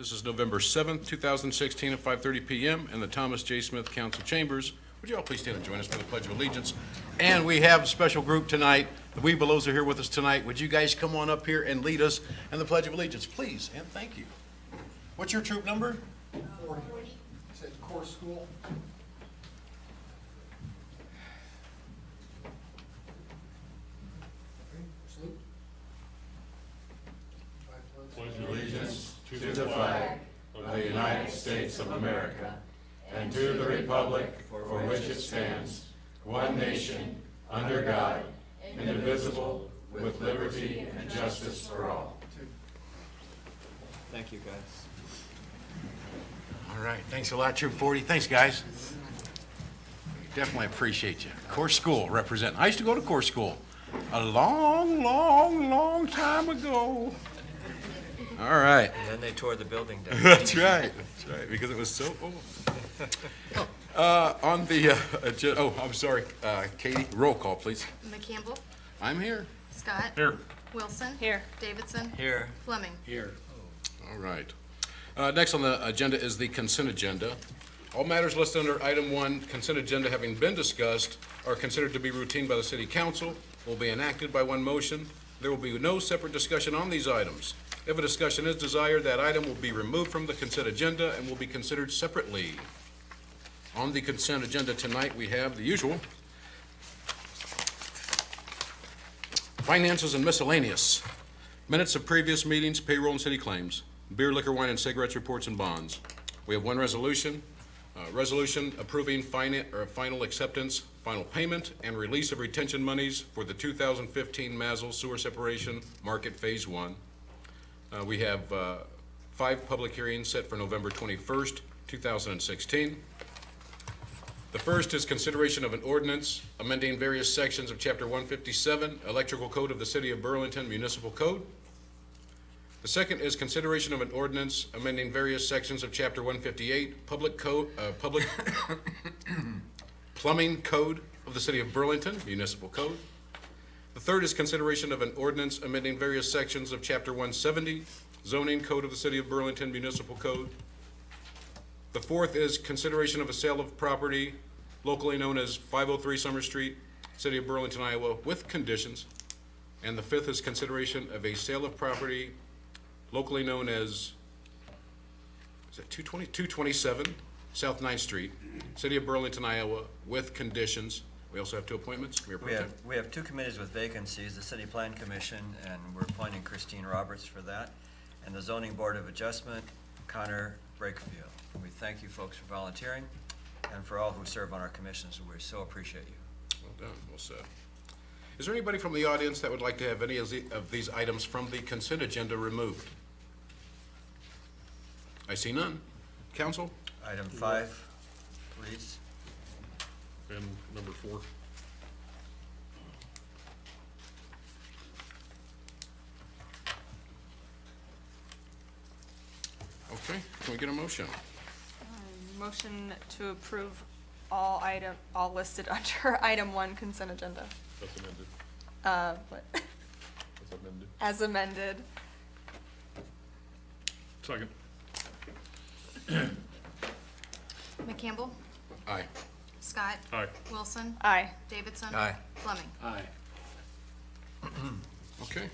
This is November 7th, 2016 at 5:30 PM in the Thomas J. Smith Council Chambers. Would you all please stand and join us for the Pledge of Allegiance? And we have a special group tonight. The Webelos are here with us tonight. Would you guys come on up here and lead us in the Pledge of Allegiance, please, and thank you. What's your troop number? 40. Says core school. Okay, salute. Allegiance to the flag of the United States of America and to the republic for which it stands, one nation, under God, indivisible, with liberty and justice for all. Thank you, guys. All right, thanks a lot, Troop 40. Thanks, guys. Definitely appreciate you. Core School representing. I used to go to Core School a long time ago. All right. And then they tore the building down. That's right, because it was so old. On the agenda, I'm sorry, Katie, roll call, please. McCampbell, I'm here. Scott. Here. Wilson. Here. Davidson. Here. Fleming. Here. All right. Next on the agenda is the consent agenda. All matters listed under item 1, consent agenda having been discussed, are considered to be routine by the city council, will be enacted by one motion. There will be no separate discussion on these items. If a discussion is desired, that item will be removed from the consent agenda and will be considered separately. On the consent agenda tonight, we have the usual. Finances and miscellaneous. Minutes of previous meetings, payroll and city claims, beer, liquor, wine, and cigarettes reports and bonds. We have one resolution, resolution approving final acceptance, final payment, and release of retention monies for the 2015 Mazel Sewer Separation Market Phase 1. We have 5 public hearings set for November 21st, 2016. The first is consideration of an ordinance amending various sections of Chapter 157, Electrical Code of the City of Burlington Municipal Code. The second is consideration of an ordinance amending various sections of Chapter 158, Public Plumbing Code of the City of Burlington Municipal Code. The third is consideration of an ordinance amending various sections of Chapter 170, Zoning Code of the City of Burlington Municipal Code. The fourth is consideration of a sale of property locally known as 503 Summer Street, City of Burlington, Iowa, with conditions. And the fifth is consideration of a sale of property locally known as, is it 227 South 9th Street, City of Burlington, Iowa, with conditions. We also have 2 appointments. Mayor Pro Tem. We have 2 committees with vacancies, the City Plan Commission, and we're appointing Christine Roberts for that, and the Zoning Board of Adjustment, Connor Brakefield. We thank you folks for volunteering, and for all who serve on our commissions. We so appreciate you. Well done, well said. Is there anybody from the audience that would like to have any of these items from the consent agenda removed? I see none. Council? Item 5, please. And number 4. Okay, can we get a motion? Motion to approve all listed under item 1 consent agenda. That's amended. What? That's amended. As amended. Second. McCampbell, Aye. Scott. Aye. Wilson. Aye. Davidson. Aye. Fleming. Okay.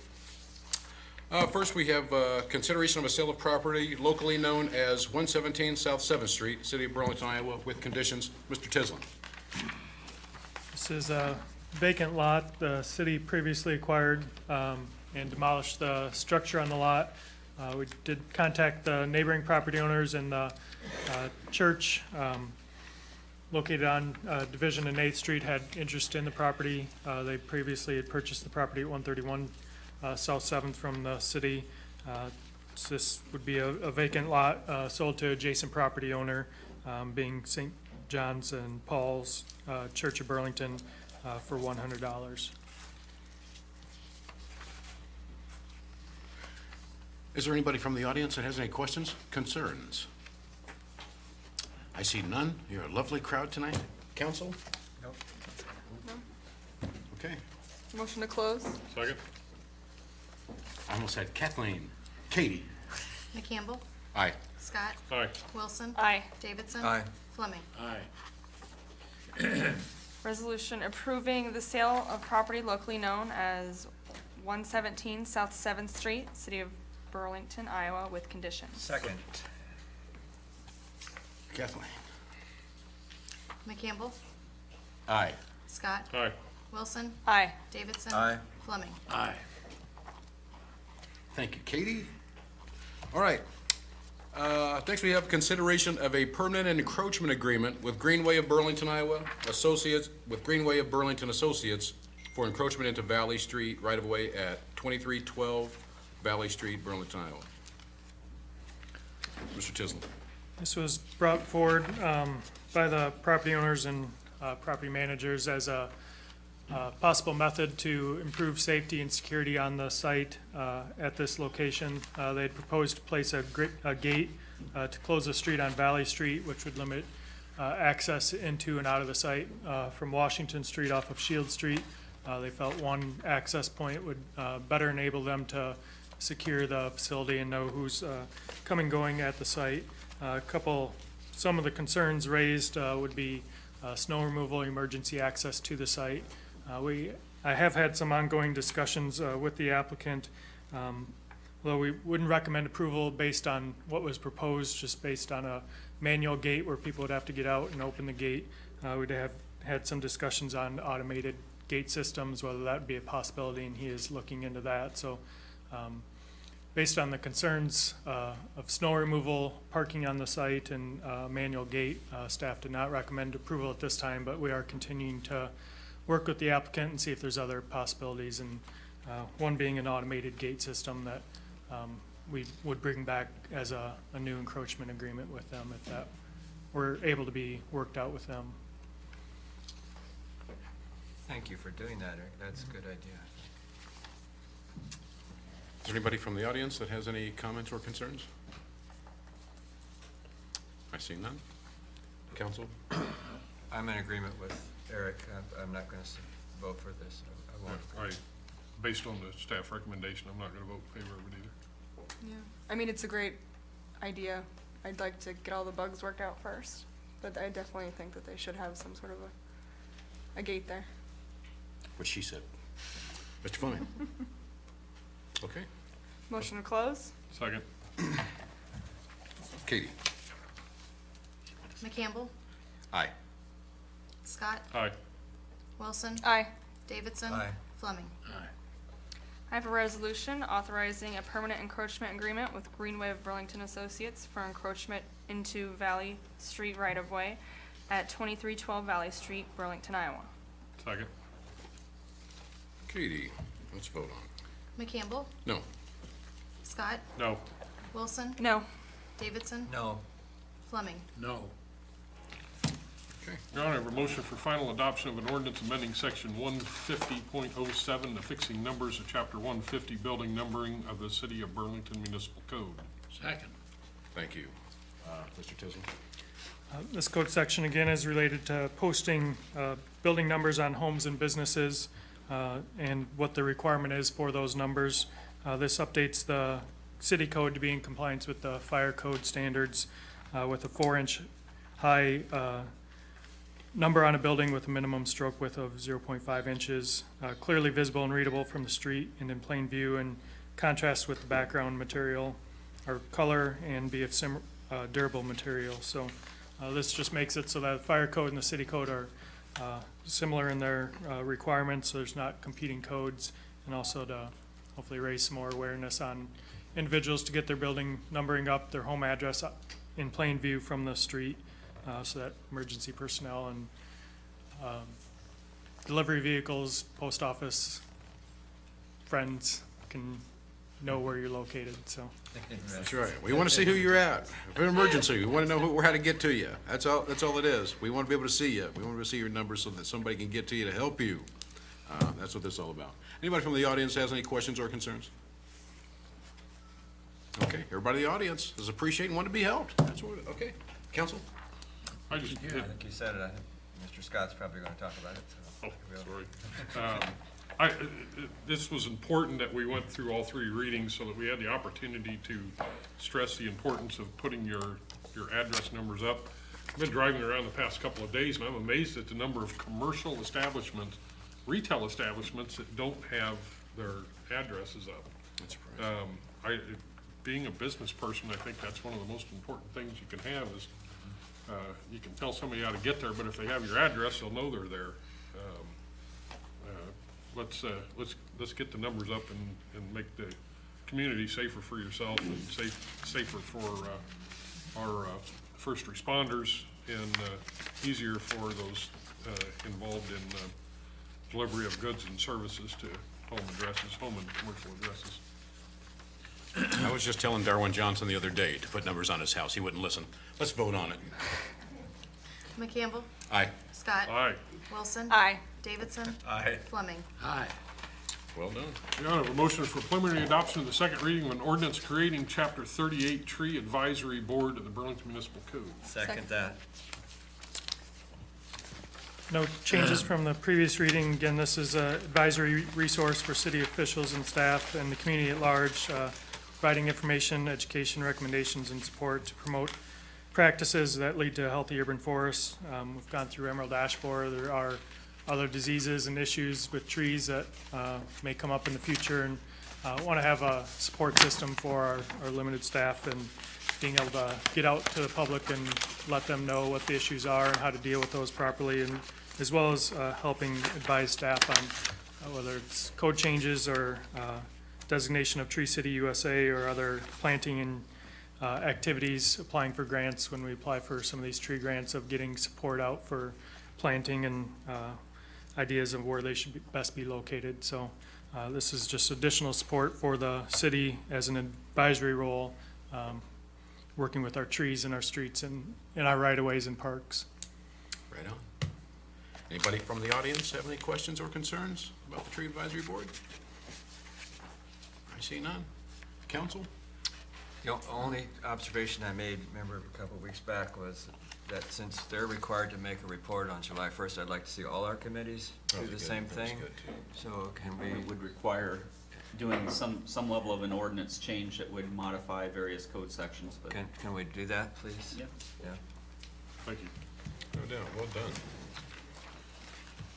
First, we have consideration of a sale of property locally known as 117 South 7th Street, City of Burlington, Iowa, with conditions. Mr. Tislin. This is a vacant lot the city previously acquired and demolished the structure on the lot. We did contact the neighboring property owners and the church located on Division and 8th Street had interest in the property. They previously had purchased the property at 131 South 7th from the city. So this would be a vacant lot sold to adjacent property owner, being St. John's and Paul's Church of Burlington for $100. Is there anybody from the audience that has any questions, concerns? I see none. You're a lovely crowd tonight. Council? Nope. Okay. Motion to close. Second. I almost had Kathleen. Katie? McCampbell, Aye. Scott. Aye. Wilson. Aye. Davidson. Aye. Fleming. Resolution approving the sale of property locally known as 117 South 7th Street, City of Burlington, Iowa, with conditions. Second. Kathleen. McCampbell. Aye. Scott. Aye. Wilson. Aye. Davidson. Aye. Fleming. Thank you, Katie. All right. Next, we have consideration of a permanent encroachment agreement with Greenway of Burlington, Iowa, with Greenway of Burlington Associates for encroachment into Valley Street right-of-way at 2312 Valley Street, Burlington, Iowa. Mr. Tisland. This was brought forward by the property owners and property managers as a possible method to improve safety and security on the site at this location. They had proposed to place a gate to close the street on Valley Street, which would limit access into and out of the site from Washington Street off of Shield Street. They felt one access point would better enable them to secure the facility and know who's coming, going at the site. Some of the concerns raised would be snow removal, emergency access to the site. I have had some ongoing discussions with the applicant, although we wouldn't recommend approval based on what was proposed, just based on a manual gate where people would have to get out and open the gate. We'd have had some discussions on automated gate systems, whether that would be a possibility, and he is looking into that. So based on the concerns of snow removal, parking on the site, and manual gate, staff did not recommend approval at this time, but we are continuing to work with the applicant and see if there's other possibilities, and one being an automated gate system that we would bring back as a new encroachment agreement with them if that were able to be worked out with them. Thank you for doing that, Eric. That's a good idea. Is there anybody from the audience that has any comments or concerns? I see none. Council? I'm in agreement with Eric. I'm not going to vote for this. I won't. Based on the staff recommendation, I'm not gonna vote in favor of it either. Yeah. I mean, it's a great idea. I'd like to get all the bugs worked out first, but I definitely think that they should have some sort of a gate there. What she said. Mr. Fleming? Okay. Motion to close? Second. Katie? McCampbell. Aye. Scott. Aye. Wilson. Aye. Davidson. Aye. Fleming. I have a resolution authorizing a permanent encroachment agreement with Greenway of Burlington Associates for encroachment into Valley Street right-of-way at 2312 Valley Street, Burlington, Iowa. Second. Katie, let's vote on it. McCampbell. No. Scott. No. Wilson. No. Davidson. No. Fleming. No. Okay. Your Honor, I have a motion for final adoption of an ordinance amending section 150.07, affixing numbers of chapter 150, building numbering of the City of Burlington Municipal Code. Second. Thank you. Mr. Tisland? This code section, again, is related to posting building numbers on homes and businesses and what the requirement is for those numbers. This updates the city code to be in compliance with the fire code standards with a 4-inch high number on a building with a minimum stroke width of 0.5 inches, clearly visible and readable from the street and in plain view, and contrast with the background material or color, and be of durable material. So this just makes it so that the fire code and the city code are similar in their requirements, so there's not competing codes, and also to hopefully raise some more awareness on individuals to get their building numbering up, their home address up in plain view from the street, so that emergency personnel and delivery vehicles, post office, friends can know where you're located, so. That's right. We want to see who you're at. If there's an emergency, we want to know how to get to you. That's all it is. We want to be able to see you. We want to be able to see your numbers so that somebody can get to you to help you. That's what this is all about. Anybody from the audience has any questions or concerns? Okay, everybody in the audience is appreciating, want to be helped. That's what, okay. Council? I just I did, think you said it. I think Mr. Scott's probably going to talk about it, so. oh, sorry. This was important that we went through all three readings so that we had the opportunity to stress the importance of putting your address numbers up. I've been driving around the past couple of days, and I'm amazed at the number of commercial establishments, retail establishments that don't have their addresses up. That's surprising. Being a business person, I think that's one of the most important things you can have is, you can tell somebody how to get there, but if they have your address, they'll know they're there. Let's get the numbers up and make the community safer for yourself and safer for, our, first responders and, easier for those, involved in, delivery of goods and services to home addresses, home and commercial addresses. I was just telling Darwin Johnson the other day to put numbers on his house. He wouldn't listen. Let's vote on it. McCampbell. Aye. Scott. Aye. Wilson. Aye. Davidson. Aye. Fleming. Aye. Well done. Your Honor, a motion for preliminary adoption of the second reading of an ordinance creating Chapter 38 Tree Advisory Board of the Burlington Municipal Code. Second that. No changes from the previous reading. Again, this is an advisory resource for city officials and staff and the community at large, providing information, education, recommendations, and support to promote practices that lead to healthy urban forests. We've gone through emerald ash borer. There are other diseases and issues with trees that may come up in the future, and want to have a support system for our limited staff and being able to get out to the public and let them know what the issues are and how to deal with those properly, and as well as helping advise staff on whether it's code changes or designation of Tree City USA or other planting and activities, applying for grants when we apply for some of these tree grants, of getting support out for planting and ideas of where they should best be located. So this is just additional support for the city as an advisory role, working with our trees and our streets and in our right-of-ways and parks. Right on. Anybody from the audience have any questions or concerns about the Tree Advisory Board? I see none. Council? The only observation I made, remember a couple of weeks back, was that since they're required to make a report on July 1st, I'd like to see all our committees do the same thing. So can It we, would require doing some level of an ordinance change that would modify various code sections, but. can we do that, please? Yeah. Yeah. Thank you. No doubt. Well done.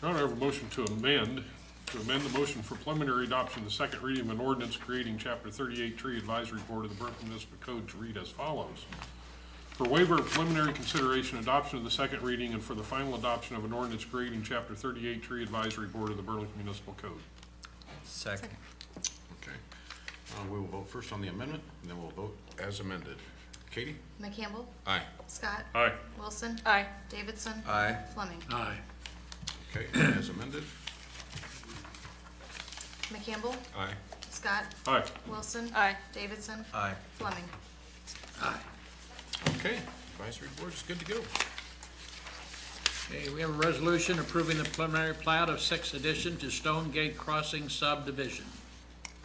Your Honor, I have a motion to amend the motion for preliminary adoption of the second reading of an ordinance creating Chapter 38 Tree Advisory Board of the Burlington Municipal Code to read as follows. For waiver of preliminary consideration, adoption of the second reading, and for the final adoption of an ordinance creating Chapter 38 Tree Advisory Board of the Burlington Municipal Code. Second. Okay. We will vote first on the amendment, and then we'll vote as amended. Katie? McCampbell. Aye. Scott. Aye. Wilson. Aye. Davidson. Aye. Fleming. Aye. Okay, as amended? McCampbell. Aye. Scott. Aye. Wilson. Aye. Davidson. Aye. Fleming. Aye. Okay, advisory board is good to go. Okay, we have a resolution approving the preliminary plat of 6th addition to Stonegate Crossing subdivision.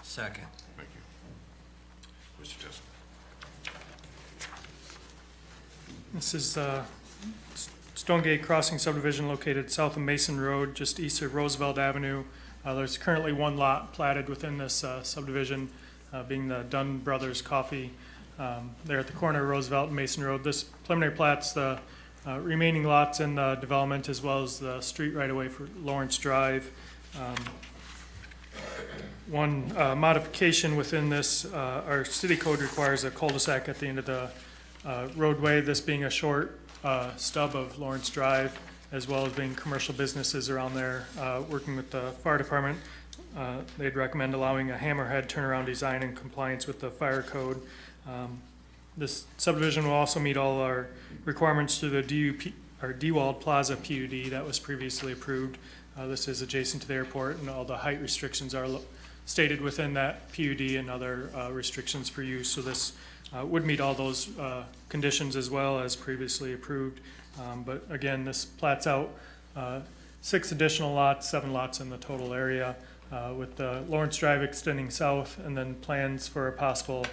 Second. Thank you. Mr. Chesson? This is Stonegate Crossing subdivision located south of Mason Road, just east of Roosevelt Avenue. There's currently one lot platted within this subdivision, being the Dunn Brothers Coffee, there at the corner of Roosevelt and Mason Road. This preliminary plat's the remaining lots in the development, as well as the street right-of-way for Lawrence Drive. One modification within this, our city code requires a cul-de-sac at the end of the roadway, this being a short stub of Lawrence Drive, as well as being commercial businesses around there. Working with the fire department, they'd recommend allowing a hammerhead turnaround design in compliance with the fire code. This subdivision will also meet all our requirements to the DUP, or DeWald Plaza PUD that was previously approved. This is adjacent to the airport, and all the height restrictions are stated within that PUD and other restrictions for use. So this would meet all those conditions as well as previously approved. But again, this plats out 6 additional lots, 7 lots in the total area, with the Lawrence Drive extending south, and then plans for a possible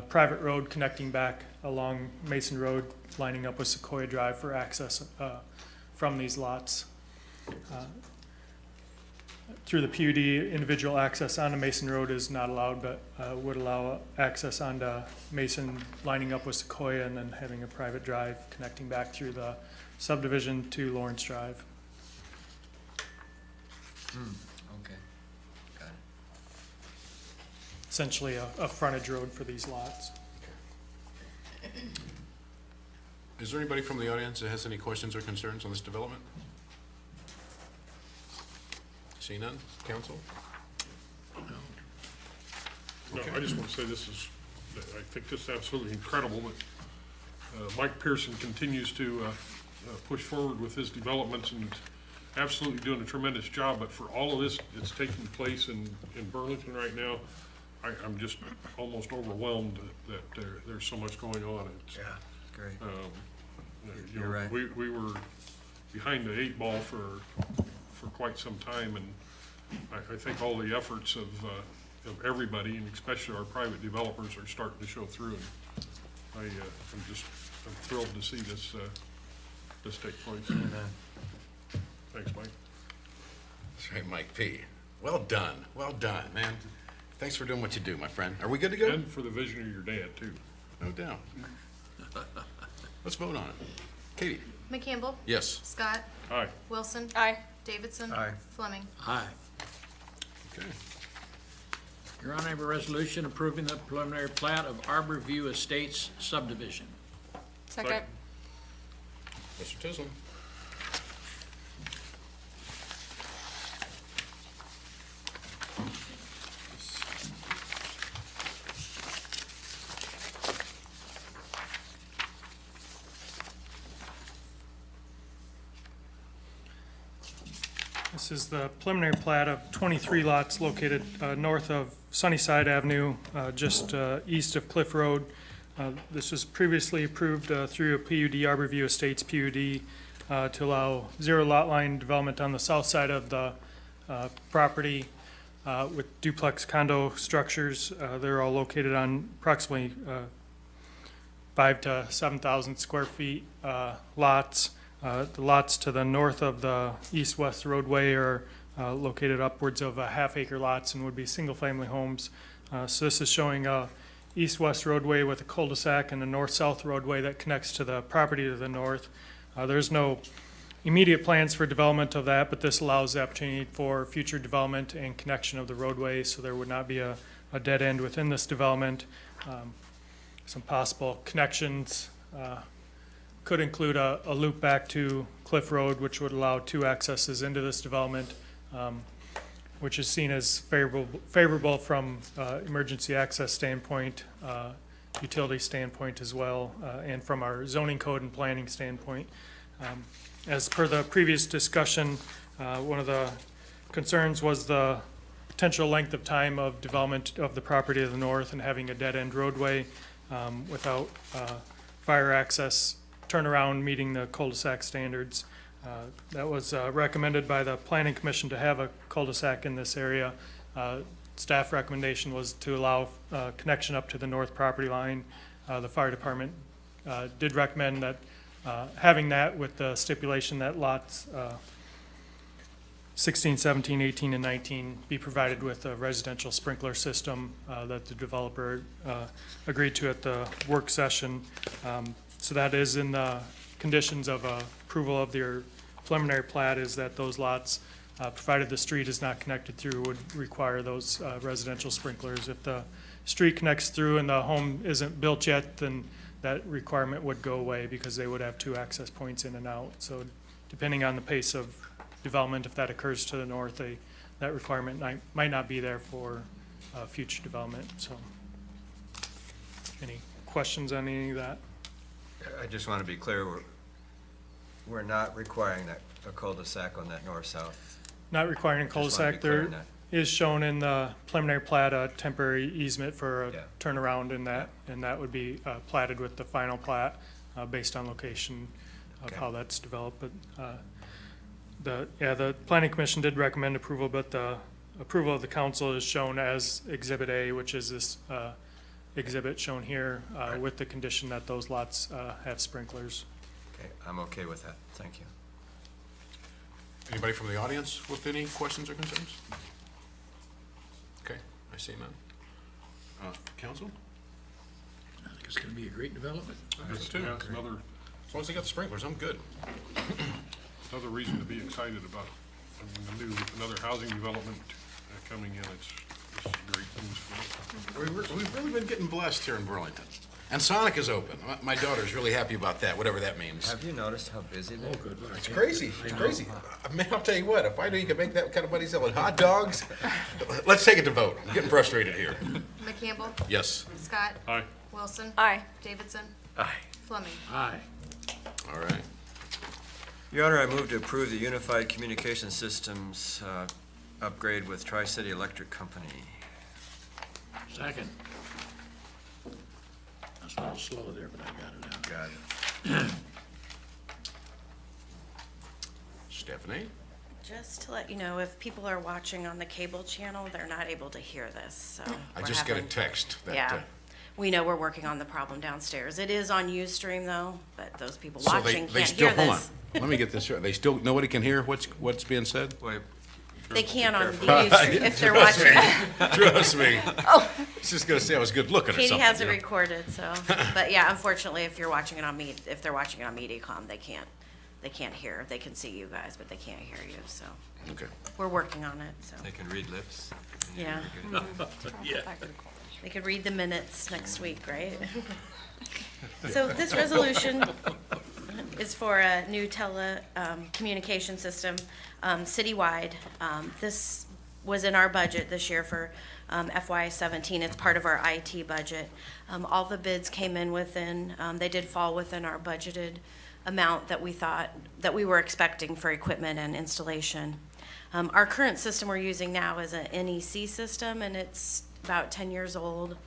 private road connecting back along Mason Road, lining up with Sequoia Drive for access from these lots. through the PUD, individual access onto Mason Road is not allowed, but would allow access onto Mason, lining up with Sequoia, and then having a private drive connecting back through the subdivision to Lawrence Drive. Okay, got it. Essentially a frontage road for these lots. Is there anybody from the audience that has any questions or concerns on this development? See none? Council? No, I just want to say this is, I think this is absolutely incredible that Mike Pearson continues to push forward with his developments and absolutely doing a tremendous job. But for all of this that's taking place in Burlington right now, I'm just almost overwhelmed that there's so much going on. It's, Yeah, great. you You're know, right. We were behind the 8 ball for quite some time, and I think all the efforts of everybody, and especially our private developers, are starting to show through. And I'm thrilled to see this take place. Thanks, Mike. That's right, Mike P. Well done, man. Thanks for doing what you do, my friend. Are we good to go? And for the vision of your dad, too. No doubt. Let's vote on it. Katie? McCampbell. Yes. Scott. Aye. Wilson. Aye. Davidson. Aye. Fleming. Aye. Okay. Your Honor, I have a resolution approving the preliminary plat of Arbor View Estates subdivision. Second. Mr. Tisland? This is the preliminary plat of 23 lots located north of Sunnyside Avenue, just east of Cliff Road. This was previously approved through a PUD, Arborview Estates PUD, to allow zero lot line development on the south side of the property with duplex condo structures. They're all located on approximately 5,000 to 7,000 square feet lots. The lots to the north of the east-west roadway are located upwards of a half-acre lots and would be single-family homes. So this is showing a east-west roadway with a cul-de-sac and a north-south roadway that connects to the property to the north. There's no immediate plans for development of that, but this allows the opportunity for future development and connection of the roadway, so there would not be a dead end within this development. Some possible connections could include a loop back to Cliff Road, which would allow 2 accesses into this development, which is seen as favorable from emergency access standpoint, utility standpoint as well, and from our zoning code and planning standpoint. As per the previous discussion, one of the concerns was the potential length of time of development of the property to the north and having a dead-end roadway without fire access turnaround meeting the cul-de-sac standards. That was recommended by the Planning Commission to have a cul-de-sac in this area. Staff recommendation was to allow connection up to the north property line. The fire department did recommend that having that with the stipulation that lots 16, 17, 18, and 19 be provided with a residential sprinkler system that the developer agreed to at the work session. So that is in the conditions of approval of their preliminary plat, is that those lots, provided the street is not connected through, would require those residential sprinklers. If the street connects through and the home isn't built yet, then that requirement would go away because they would have 2 access points in and out. So depending on the pace of development, if that occurs to the north, that requirement might not be there for future development. So any questions on any of that? I just want to be clear, we're not requiring that, a cul-de-sac on that north-south. Not requiring a Just wanna be cul-de-sac. clear There on that. is shown in the preliminary plat a temporary easement for a Yeah. turnaround in that, and that would be platted with the final plat based on location of Okay. how that's developed. But the planning commission did recommend approval, but the approval of the council is shown as Exhibit A, which is this exhibit shown here with the condition that those lots have sprinklers. Okay, I'm okay with that, thank you. Anybody from the audience with any questions or concerns? Okay, I see none. Council? I think it's gonna be a great development. Us too. Yeah, it's another, As long as they got the sprinklers, I'm good. another reason to be excited about, another housing development coming in. It's great news for us. We've really been getting blessed here in Burlington. And Sonic is open. My daughter's really happy about that, whatever that means. Have you noticed how busy they are? Oh, good. It's crazy, it's crazy. Man, I'll tell you what, if I knew you could make that kind of money selling hot dogs, let's take it to vote. I'm getting frustrated here. McCampbell. Yes. Scott. Aye. Wilson. Aye. Davidson. Aye. Fleming. Aye. All right. Your Honor, I move to approve the Unified Communication Systems upgrade with Tri-City Electric Company. Second. That's a little slow there, but I got it out. Got it. Stephanie? Just to let you know, if people are watching on the cable channel, they're not able to hear this, so. I we're just got a having- text that. Yeah, we know we're working on the problem downstairs. It is on Ustream though, but those people So watching they can't still, hear hold on. this. Let me get this right. They still, nobody can hear what's being said? Wait, They can on the Ustream if they're watching. Trust me. I was just gonna say I was good looking or something. Katie has it you know? recorded, so, but yeah, unfortunately, if you're watching it on if they're watching it on MediaCom, they can't hear. They can see you guys, but they can't hear you, so Okay. we're working on it, so, they can read lips? yeah. They could read the minutes next week, right? So this resolution is for a new communication system citywide. This was in our budget this year for FY17. It's part of our IT budget. All the bids came in within, they did fall within our budgeted amount that we thought, that we were expecting for equipment and installation. Our current system we're using now is an NEC system, and it's about 10 years old.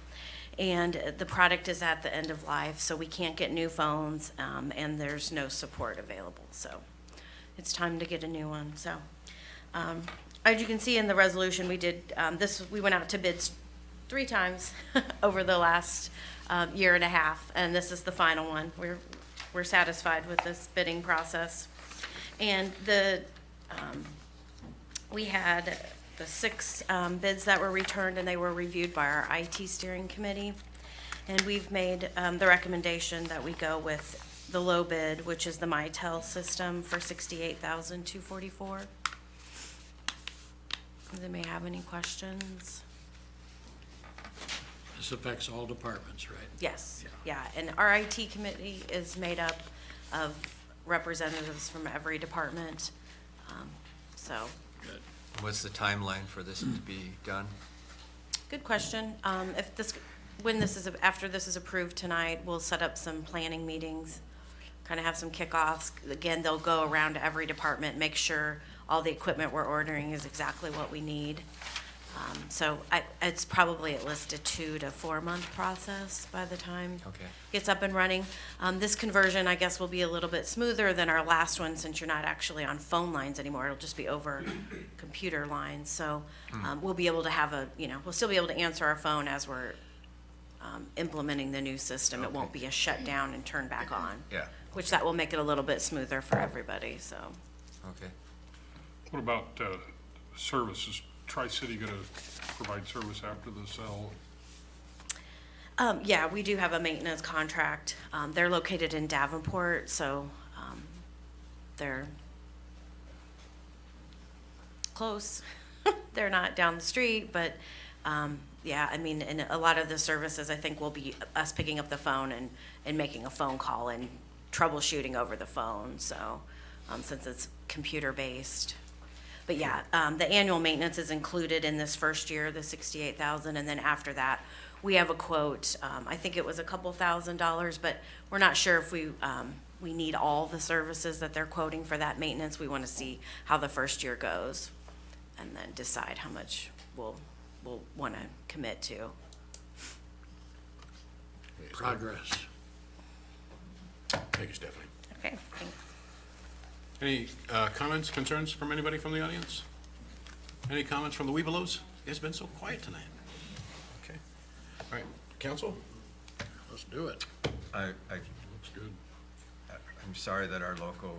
And the product is at the end of life, so we can't get new phones, and there's no support available. So it's time to get a new one. So as you can see in the resolution, we did we went out to bids 3 times over the last year and a half, and this is the final one. We're satisfied with this bidding process. And we had the 6 bids that were returned, and they were reviewed by our IT steering committee. And we've made the recommendation that we go with the low bid, which is the Mitel system for $68,244. Does anybody have any questions? This affects all departments, right? Yes, yeah, and our IT committee is made up of representatives from every department, so. Good. What's the timeline for this to be done? Good question. After this is approved tonight, we'll set up some planning meetings, kind of have some kickoffs. Again, they'll go around to every department, make sure all the equipment we're ordering is exactly what we need. So it's probably at least a 2 to 4 month process by the time Okay. it gets up and running. This conversion, I guess, will be a little bit smoother than our last one, since you're not actually on phone lines anymore. It'll just be over computer lines. So we'll be able to have we'll still be able to answer our phone as we're implementing the new system. It won't be a shutdown and turn back on. Yeah. Which that will make it a little bit smoother for everybody, so. Okay. What about services? Tri-City gonna provide service after the sale? Yeah, we do have a maintenance contract. They're located in Davenport, so they're close. They're not down the street, but yeah, I mean, and a lot of the services, I think, will be us picking up the phone and making a phone call and troubleshooting over the phone, so since it's computer-based. But yeah, the annual maintenance is included in this first year, the $68,000, and then after that, we have a quote. I think it was a couple $1,000s, but we're not sure if we need all the services that they're quoting for that maintenance. We want to see how the first year goes, and then decide how much we'll want to commit to. Progress. Thank you, Stephanie. Okay, thanks. Any comments, concerns from anybody from the audience? Any comments from the Webelos? It's been so quiet tonight. Okay. All right, council? Let's do it. Looks good. I'm sorry that our local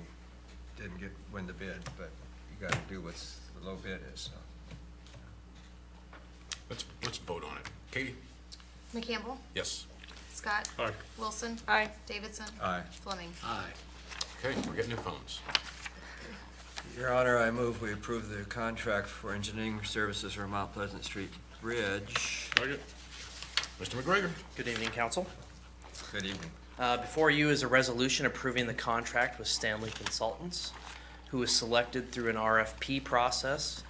didn't win the bid, but gotta do what's the low bid is, so. Let's vote on it. Katie? McCampbell, Yes. Scott, Aye. Wilson, Aye. Davidson, Aye. Fleming. Aye. Okay, we're getting new phones. Your Honor, I move we approve the contract for engineering services for Mount Pleasant Street Bridge. Second. Mr. McGregor? Good evening, council. Good evening. Before you is a resolution approving the contract with Stanley Consultants, who was selected through an RFP process.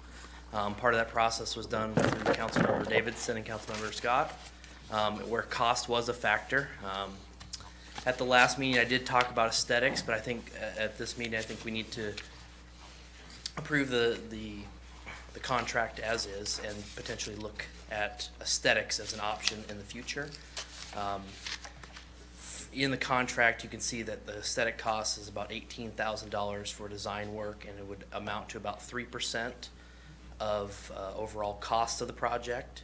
Part of that process was done through Councilmember Davidson and Councilmember Scott, where cost was a factor. At the last meeting, I did talk about aesthetics, but I think at this meeting, I think we need to approve the contract as is and potentially look at aesthetics as an option in the future. In the contract, you can see that the aesthetic cost is about $18,000 for design work, and it would amount to about 3% of overall cost of the project.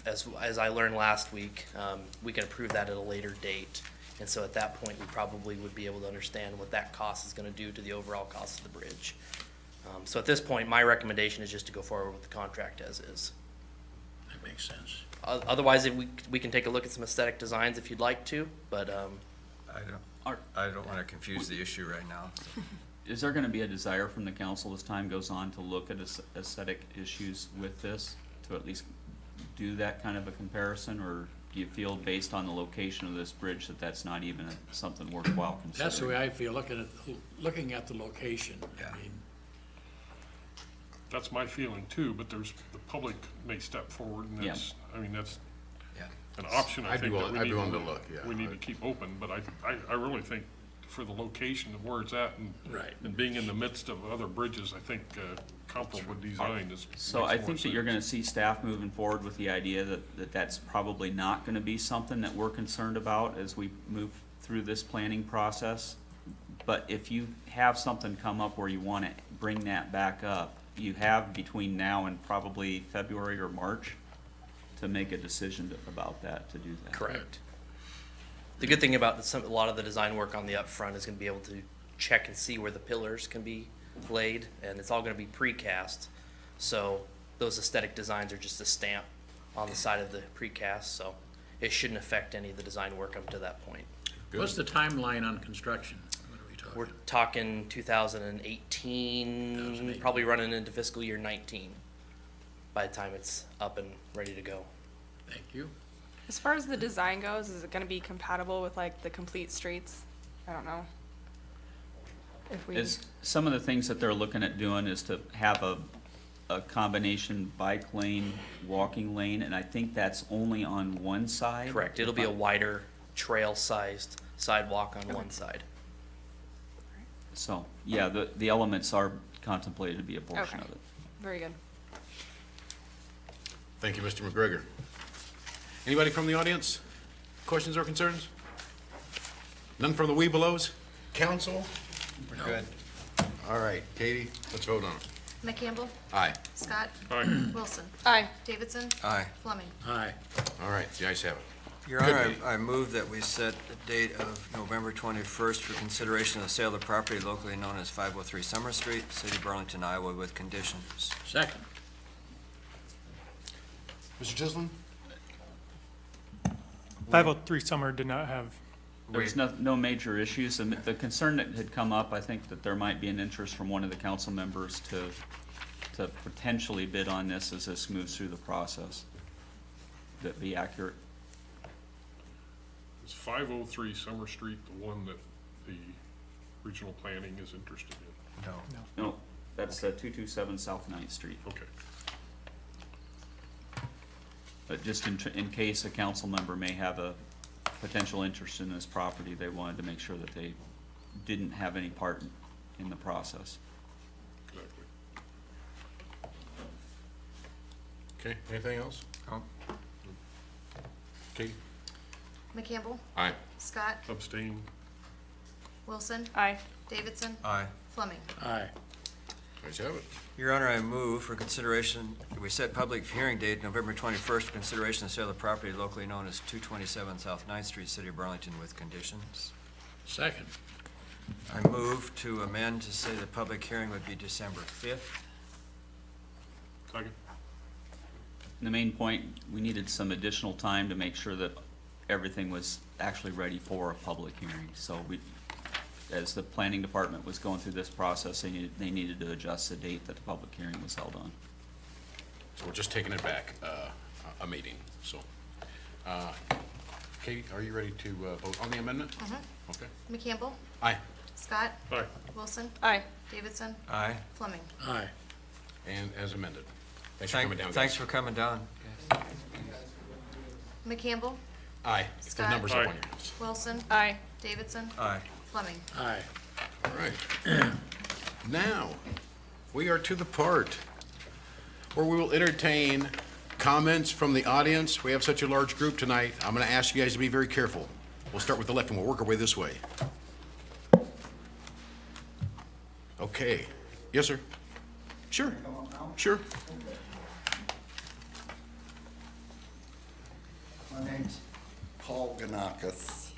As I learned last week, we can approve that at a later date. And so at that point, we probably would be able to understand what that cost is gonna do to the overall cost of the bridge. So at this point, my recommendation is just to go forward with the contract as is. That makes sense. Otherwise, if we can take a look at some aesthetic designs if you'd like to, but, I don't wanna confuse the issue right now. Is there gonna be a desire from the council as time goes on to look at aesthetic issues with this, to at least do that kind of a comparison, or do you feel based on the location of this bridge that that's not even something worthwhile considering? That's the way I feel, looking at the location. Yeah. I mean, That's my feeling too, but the public may step forward and that's, I mean, that's Yeah. an option I I'd be think that willing- we I'd need be willing to to, look, yeah. we need to keep open, but I really think for the location of where it's at and Right. and being in the midst of other bridges, I think comparable design is. So makes I more think that you're sense. gonna see staff moving forward with the idea that that's probably not gonna be something that we're concerned about as we move through this planning process. But if you have something come up where you wanna bring that back up, you have between now and probably February or March to make a decision about that, to do that. correct. The good thing about a lot of the design work on the upfront is gonna be able to check and see where the pillars can be laid, and it's all gonna be precast. So those aesthetic designs are just a stamp on the side of the precast, so it shouldn't affect any of the design work up to that point. what's the timeline on construction? What are we We're talking? talking 2018, probably running into fiscal year 19 by the time it's up and ready to go. Thank you. As far as the design goes, is it gonna be compatible with like the complete streets? I don't know. If we, Is, some of the things that they're looking at doing is to have a combination bike lane, walking lane, and I think that's only on one side. Correct, it'll be a wider trail-sized sidewalk on one side. So, yeah, the elements are contemplated to be a portion Okay. of it. very good. Thank you, Mr. McGregor. Anybody from the audience? Questions or concerns? None from the Webelos? Council? We're good. All right, Katie, let's vote on it. McCampbell, Aye. Scott, Aye. Wilson, Aye. Davidson, Aye. Fleming. Aye. All right, the ayes have it. Your Good Honor, meeting. I move that we set the date of November 21st for consideration of the sale of the property locally known as 503 Summer Street, City of Burlington, Iowa, with conditions. Second. Mr. Chislin? 503 Summer did not have, There's no major issues. The concern that had come up, I think that there might be an interest from one of the council members to potentially bid on this as this moves through the process. That be accurate? Is 503 Summer Street the one that the regional planning is interested in? No. No, that's 227 South 9th Street. Okay. But just in case a council member may have a potential interest in this property, they wanted to make sure that they didn't have any part in the process. Exactly. Okay, anything else? No. Katie? McCampbell, Aye. Scott, Abstain. Wilson, Aye. Davidson, Aye. Fleming. Aye. Ayes have it. Your Honor, I move for consideration, we set public hearing date November 21st for consideration of sale of property locally known as 227 South 9th Street, City of Burlington, with conditions. Second. I move to amend to say the public hearing would be December 5th. Second. The main point, we needed some additional time to make sure that everything was actually ready for a public hearing. So we, as the planning department was going through this process, they needed to adjust the date that the public hearing was held on. So we're just taking it back, a meeting, so. Katie, are you ready to vote on the amendment? Okay. McCampbell, Aye. Scott, Aye. Wilson, Aye. Davidson, Aye. Fleming. Aye. And as amended. Thanks for coming down, guys. Thanks for coming down. McCampbell, Aye. Get the Scott. numbers up Aye. on your hands. Wilson, Aye. Davidson, Aye. Fleming. Aye. All right. Now, we are to the part where we will entertain comments from the audience. We have such a large group tonight. I'm going to ask you guys to be very careful. We'll start with the left and we'll work our way this way. Okay. Yes, sir. Sure. Sure. My name's Paul Ganakis.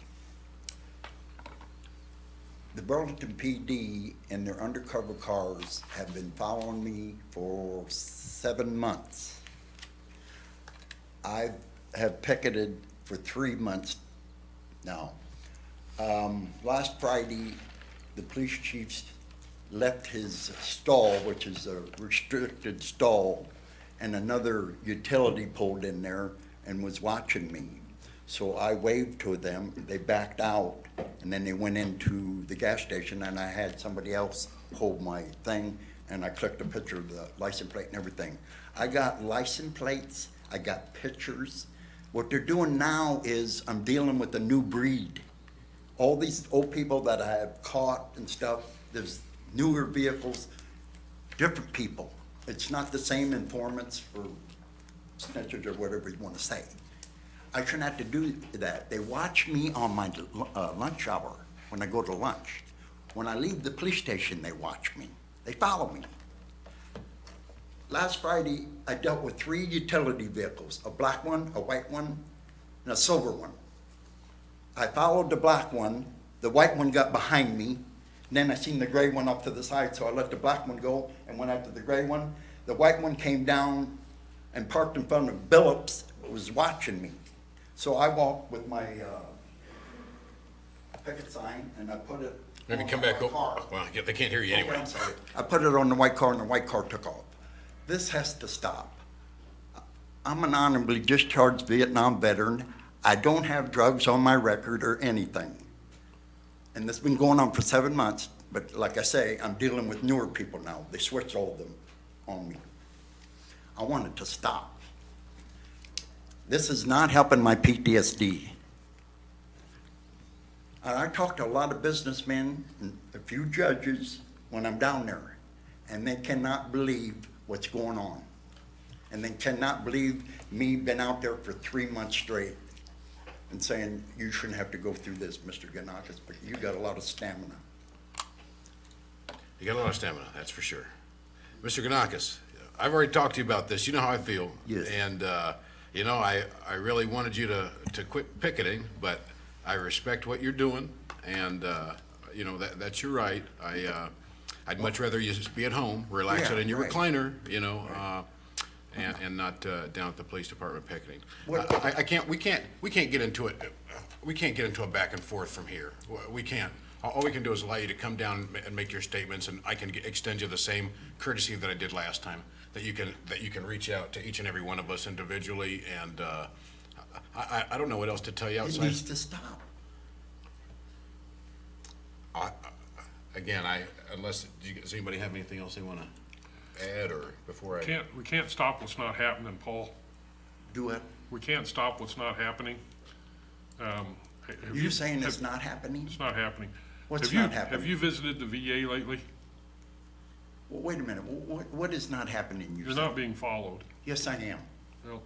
The Burlington PD and their undercover cars have been following me for 7 months. I have picketed for 3 months now. Last Friday, the police chief left his stall, which is a restricted stall, and another utility pulled in there and was watching me. So I waved to them, they backed out, and then they went into the gas station, and I had somebody else hold my thing, and I clicked a picture of the license plate and everything. I got license plates, I got pictures. What they're doing now is I'm dealing with a new breed. All these old people that I have caught and stuff, there's newer vehicles, different people. It's not the same informants or snitches or whatever you want to say. I shouldn't have to do that. They watch me on my lunch hour when I go to lunch. When I leave the police station, they watch me. They follow me. Last Friday, I dealt with 3 utility vehicles, a black one, a white one, and a silver one. I followed the black one, the white one got behind me, and then I seen the gray one up to the side, so I let the black one go and went after the gray one. The white one came down and parked in front of Billups, was watching me. So I walked with my picket sign and I put it Maybe on come my back. car. Well, yeah, they can't hear you Okay, anyway. I'm sorry. I put it on the white car and the white car took off. This has to stop. I'm an honorably discharged Vietnam veteran. I don't have drugs on my record or anything. And this has been going on for 7 months, but like I say, I'm dealing with newer people now. They switched all of them on me. I want it to stop. This is not helping my PTSD. And I talked to a lot of businessmen and a few judges when I'm down there, and they cannot believe what's going on. And they cannot believe me been out there for 3 months straight and saying, you shouldn't have to go through this, Mr. Ganakis, but you got a lot of stamina. You got a lot of stamina, that's for sure. Mr. Ganakis, I've already talked to you about this. You know how I feel. Yes. And, you know, I really wanted you to quit picketing, but I respect what you're doing, and, you know, that's your right. I'd much rather you just be at home, relaxing Yeah, in your right. recliner, you know, and not down at the police department picketing. What- We can't get into it, we can't get into a back and forth from here. We can't. All we can do is allow you to come down and make your statements, and I can extend you the same courtesy that I did last time, that you can reach out to each and every one of us individually, and I don't know what else to tell you It outside. needs to stop. Again, unless, does anybody have anything else they want to add, or before I? We can't stop what's not happening, Paul. Do it. We can't stop what's not happening. Have You're saying it's have- not happening? It's not happening. What's Have you- not happening? Have you visited the VA lately? Well, wait a minute. What is not happening? You're not being followed. Yes, I am. Well,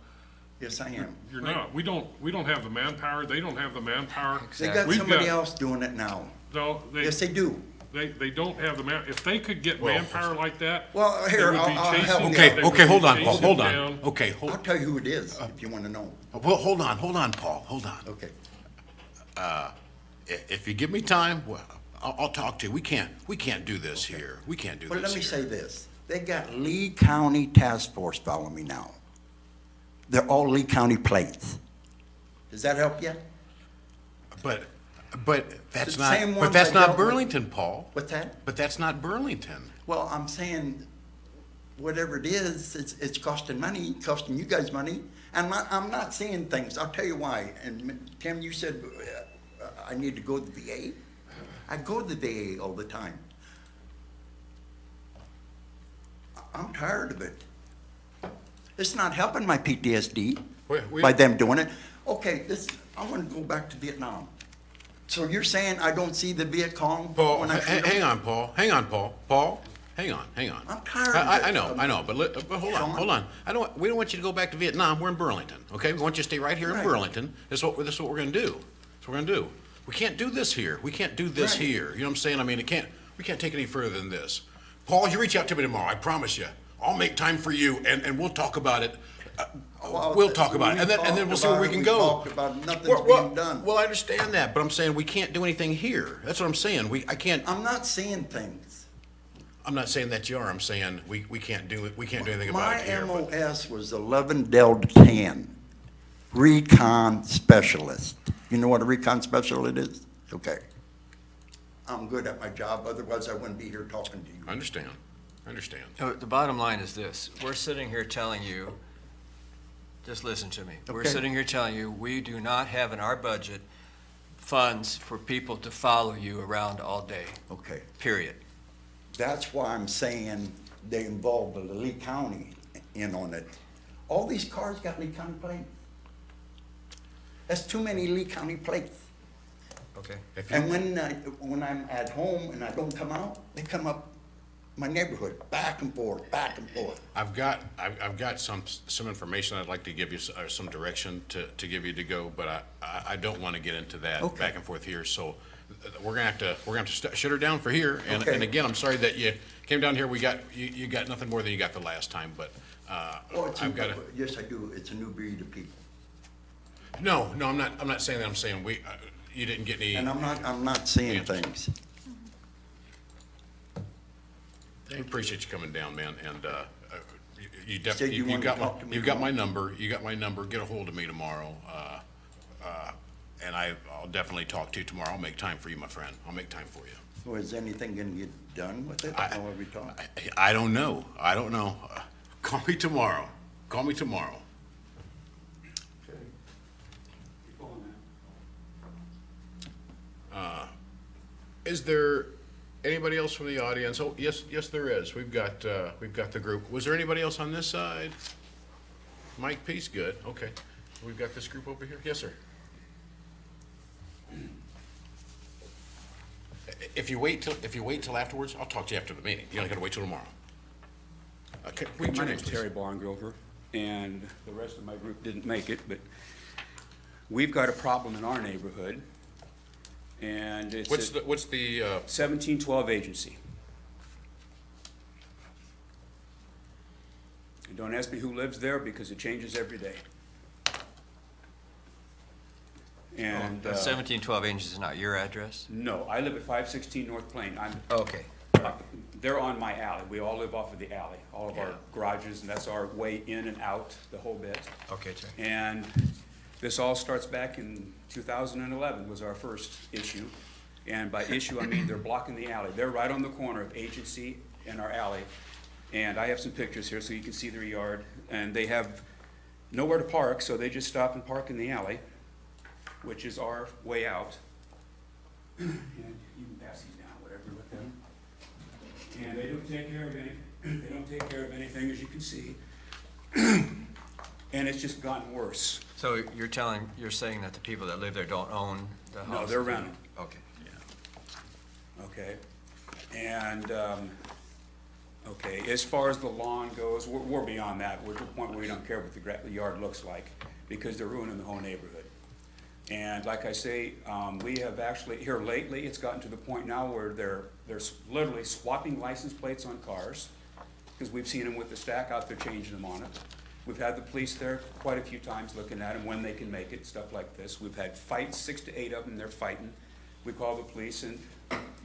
Yes, I am. you're not. We don't have the manpower. They don't have the manpower. They got We've somebody got- else doing it now. No, Yes, they do. They don't have the if they could get Well- manpower like that. Well, they here, would be I'll chasing- help you Okay, out. they would okay, be hold on, Paul, chasing hold on. down- Okay, I'll hold, tell you who it is if you want to know. well, hold on, Paul, hold on. Okay. If you give me time, well, I'll talk to you. We can't do this here. We can't do Well, this let me here. say this. They got Lee County Task Force following me now. They're all Lee County plates. Does that help you? But that's The not, same but ones that's I not dealt with. Burlington, Paul. What's that? But that's not Burlington. Well, I'm saying, whatever it is, it's costing money, costing you guys money. And I'm not seeing things. I'll tell you why. And Tim, you said I need to go to the VA. I go to the VA all the time. I'm tired of it. It's not helping my PTSD by them doing it. Okay, I want to go back to Vietnam. So you're saying I don't see the Viet Cong Paul, when I see them? hang on, Paul. Hang on, Paul. Paul, hang on. I'm tired of it. I know, but hold on, Sean? hold on. We don't want you to go back to Vietnam. We're in Burlington, okay? We want you to stay right here in Right. Burlington. This is what we're gonna do. That's what we're gonna do. We can't do this here. We can't do this Right. here. You know what I'm saying? I mean, we can't take it any further than this. Paul, you reach out to me tomorrow. I promise you. I'll make time for you, and we'll talk about it. Well, We'll talk about it, and then we'll see where we can go. Talked about it. Nothing's Well, being done. Well, I understand that, but I'm saying we can't do anything here. That's what I'm saying. I can't. I'm not seeing things. I'm not saying that you are. I'm saying we can't do it. We can't do anything about My it here. but- MOS was 11 Delta 10, recon specialist. You know what a recon specialist is? Okay. I'm good at my job, otherwise I wouldn't be here talking to you. I understand. I understand. The bottom line is this, we're sitting here telling you, just listen to me. We're Okay. sitting here telling you, we do not have in our budget funds for people to follow you around all day, Okay. period. That's why I'm saying they involved the Lee County in on it. All these cars got Lee County plates. That's too many Lee County plates. Okay. If you- And when I'm at home and I don't come out, they come up my neighborhood, back and forth, back and forth. I've got some information I'd like to give you, or some direction to give you to go, but I don't want to get into that Okay. back and forth here. So we're gonna have to shut her down for here. And Okay. again, I'm sorry that you came down here. You got nothing more than you got the last time, but Oh, I've got to. yes, I do. It's a new breed of people. No, I'm not saying that. I'm saying you didn't get any. And I'm not seeing Yeah. things. I appreciate you coming down, man, and you Said definitely, you wanted to talk to me you got tomorrow. my number, get a hold of me tomorrow, and I'll definitely talk to you tomorrow, I'll make time for you, my friend, I'll make time for you. So is anything gonna get done with it? I- How are we talking? I don't know, call me tomorrow, Is there anybody else from the audience? Oh, yes, there is. We've got the group. Was there anybody else on this side? Mike Peace, good, okay. We've got this group over here. Yes, sir. If you wait till afterwards, I'll talk to you after the meeting. You don't gotta wait till tomorrow. Okay, read your My name, name's please. Terry Barngrover, and the rest of my group didn't make it, but we've got a problem in our neighborhood, and it's What's at the 1712 Agency. And don't ask me who lives there, because it changes every day. And, 1712 Inches is not your address? no, I live at 516 North Plain. Okay. They're on my alley. We all live off of the alley, all of our Yeah. garages, and that's our way in and out, the whole bit. Okay, Terry. And this all starts back in 2011 was our first issue. And by issue, I mean they're blocking the alley. They're right on the corner of Agency and our alley. And I have some pictures here so you can see their yard. And they have nowhere to park, so they just stop and park in the alley, which is our way out. And you can pass these down, whatever, with them. And they don't take care of anything, as you can see. And it's just gotten worse. So you're saying that the people that live there don't own the house? No, they're renting. Okay. Okay, and, okay, as far as the lawn goes, we're beyond that. We're to the point where we don't care what the yard looks like, because they're ruining the whole neighborhood. And like I say, we have actually, here lately, it's gotten to the point now where they're literally swapping license plates on cars, because we've seen them with the stack out there changing them on it. We've had the police there quite a few times looking at them, when they can make it, stuff like this. We've had fights, 6 to 8 of them, they're fighting. We call the police, and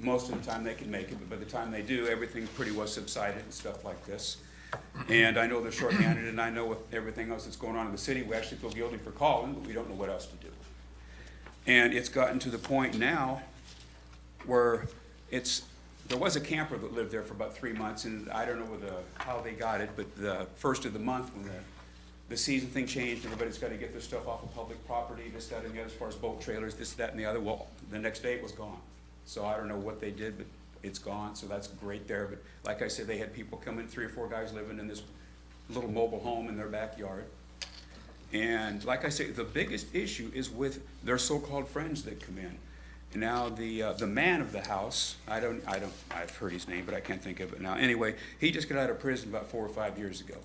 most of the time they can make it, but by the time they do, everything pretty well subsided and stuff like this. And I know they're shorthanded, and I know with everything else that's going on in the city, we actually feel guilty for calling, but we don't know what else to do. And it's gotten to the point now where there was a camper that lived there for about 3 months, and I don't know how they got it, but the first of the month, when the season thing changed, everybody's got to get their stuff off of public property, this, that, and the other, as far as boat trailers, this, that, and the other. Well, the next day it was gone. So I don't know what they did, but it's gone, so that's great there. But like I said, they had people come in, 3 or 4 guys living in this little mobile home in their backyard. And like I say, the biggest issue is with their so-called friends that come in. Now, the man of the house, I've heard his name, but I can't think of it now. Anyway, he just got out of prison about 4 or 5 years ago.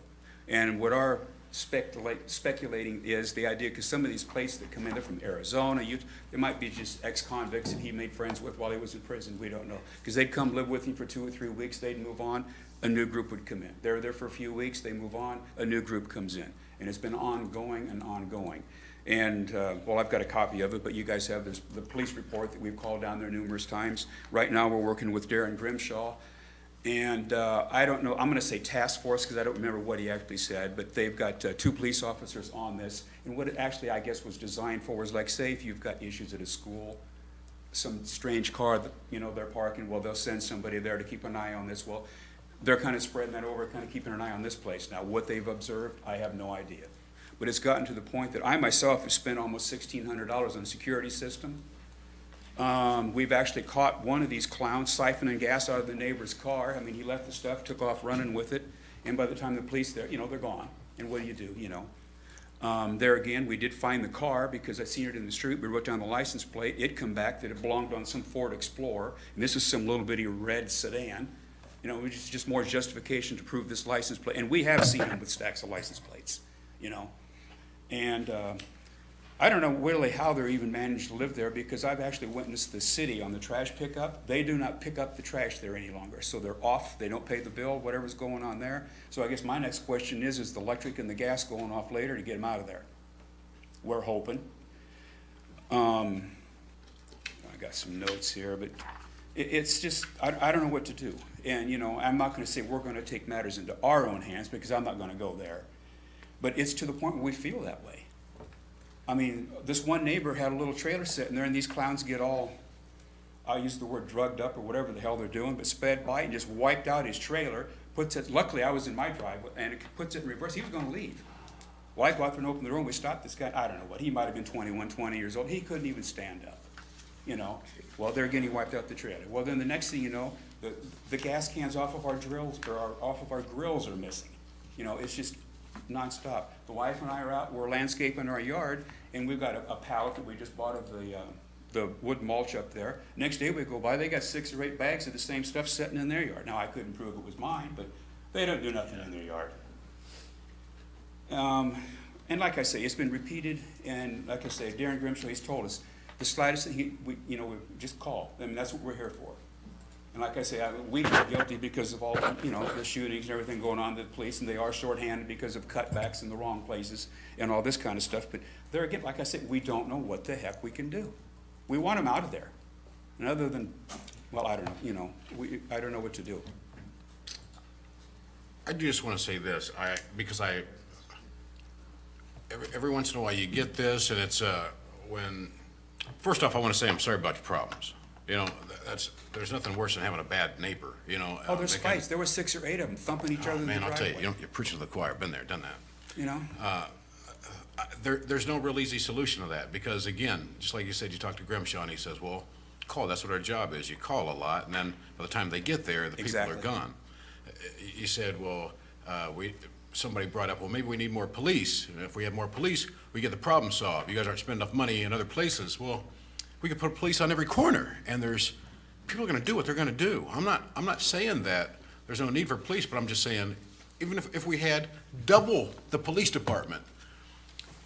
And what our speculating is the idea, because some of these places that come in, they're from Arizona, they might be just ex-convicts that he made friends with while he was in prison, we don't know. Because they'd come live with him for 2 or 3 weeks, they'd move on, a new group would come in. They're there for a few weeks, they move on, a new group comes in. And it's been ongoing and ongoing. And, well, I've got a copy of it, but you guys have the police report that we've called down there numerous times. Right now, we're working with Darren Grimshaw. And I don't know, I'm going to say task force because I don't remember what he actually said, but they've got 2 police officers on this. And what it actually, I guess, was designed for was, like, say if you've got issues at a school, some strange car that, they're parking, well, they'll send somebody there to keep an eye on this. Well, they're kind of spreading that over, kind of keeping an eye on this place. Now, what they've observed, I have no idea. But it's gotten to the point that I myself have spent almost $1,600 on a security system. We've actually caught one of these clowns siphoning gas out of the neighbor's car. I mean, he left the stuff, took off running with it, and by the time the police, they're gone. And what do? There again, we did find the car because I seen it in the street. We wrote down the license plate. It come back that it belonged on some Ford Explorer, and this is some little bitty red sedan. Which is just more justification to prove this license plate. And we have seen them with stacks of license plates, And I don't know really how they're even managed to live there because I've actually witnessed the city on the trash pickup. They do not pick up the trash there any longer. So they're off, they don't pay the bill, whatever's going on there. So I guess my next question is the electric and the gas going off later to get them out of there? We're hoping. I got some notes here, but it's just, I don't know what to do. And, I'm not going to say we're going to take matters into our own hands because I'm not going to go there. But it's to the point where we feel that way. I mean, this one neighbor had a little trailer sitting there, and these clowns get all, I'll use the word drugged up or whatever the hell they're doing, but sped by and just wiped out his trailer, puts it, luckily I was in my driveway, and it puts it in reverse. He was going to leave. Well, I go out there and open the door, and we stopped this guy. I don't know what, he might have been 21, 20 years old. He couldn't even stand up, Well, there again, he wiped out the trailer. Well, then the next thing you know, the gas cans off of our drills, or off of our grills are missing. It's just nonstop. The wife and I are out, we're landscaping our yard, and we've got a pallet that we just bought of the wood mulch up there. Next day we go by, they got 6 or 8 bags of the same stuff sitting in their yard. Now, I couldn't prove it was mine, but they don't do nothing in their yard. And like I say, it's been repeated, and like I say, Darren Grimshaw, he's told us, the slightest thing, we just call. I mean, that's what we're here for. And like I say, we feel guilty because of all, the shootings and everything going on to the police, and they are shorthanded because of cutbacks in the wrong places and all this kind of stuff. But there again, like I said, we don't know what the heck we can do. We want them out of there. And other than, well, I don't know, I don't know what to do. I just want to say this, because every once in a while you get this, and it's first off, I want to say I'm sorry about your problems. There's nothing worse than having a bad neighbor, Oh, there's fights. There were 6 or 8 of them thumping each other in the driveway. Man, I'll tell you, you're preaching to the choir. Been there, done that. There's no real easy solution to that because, again, just like you said, you talk to Grimshaw and he says, well, call. That's what our job is. You call a lot, and then by the time they get there, the people are gone. You said, well, somebody brought up, well, maybe we need more police. And if we have more police, we get the problem solved. You guys aren't spending enough money in other places. Well, we could put police on every corner, and people are going to do what they're going to do. I'm not saying that there's no need for police, but I'm just saying, even if we had double the police department,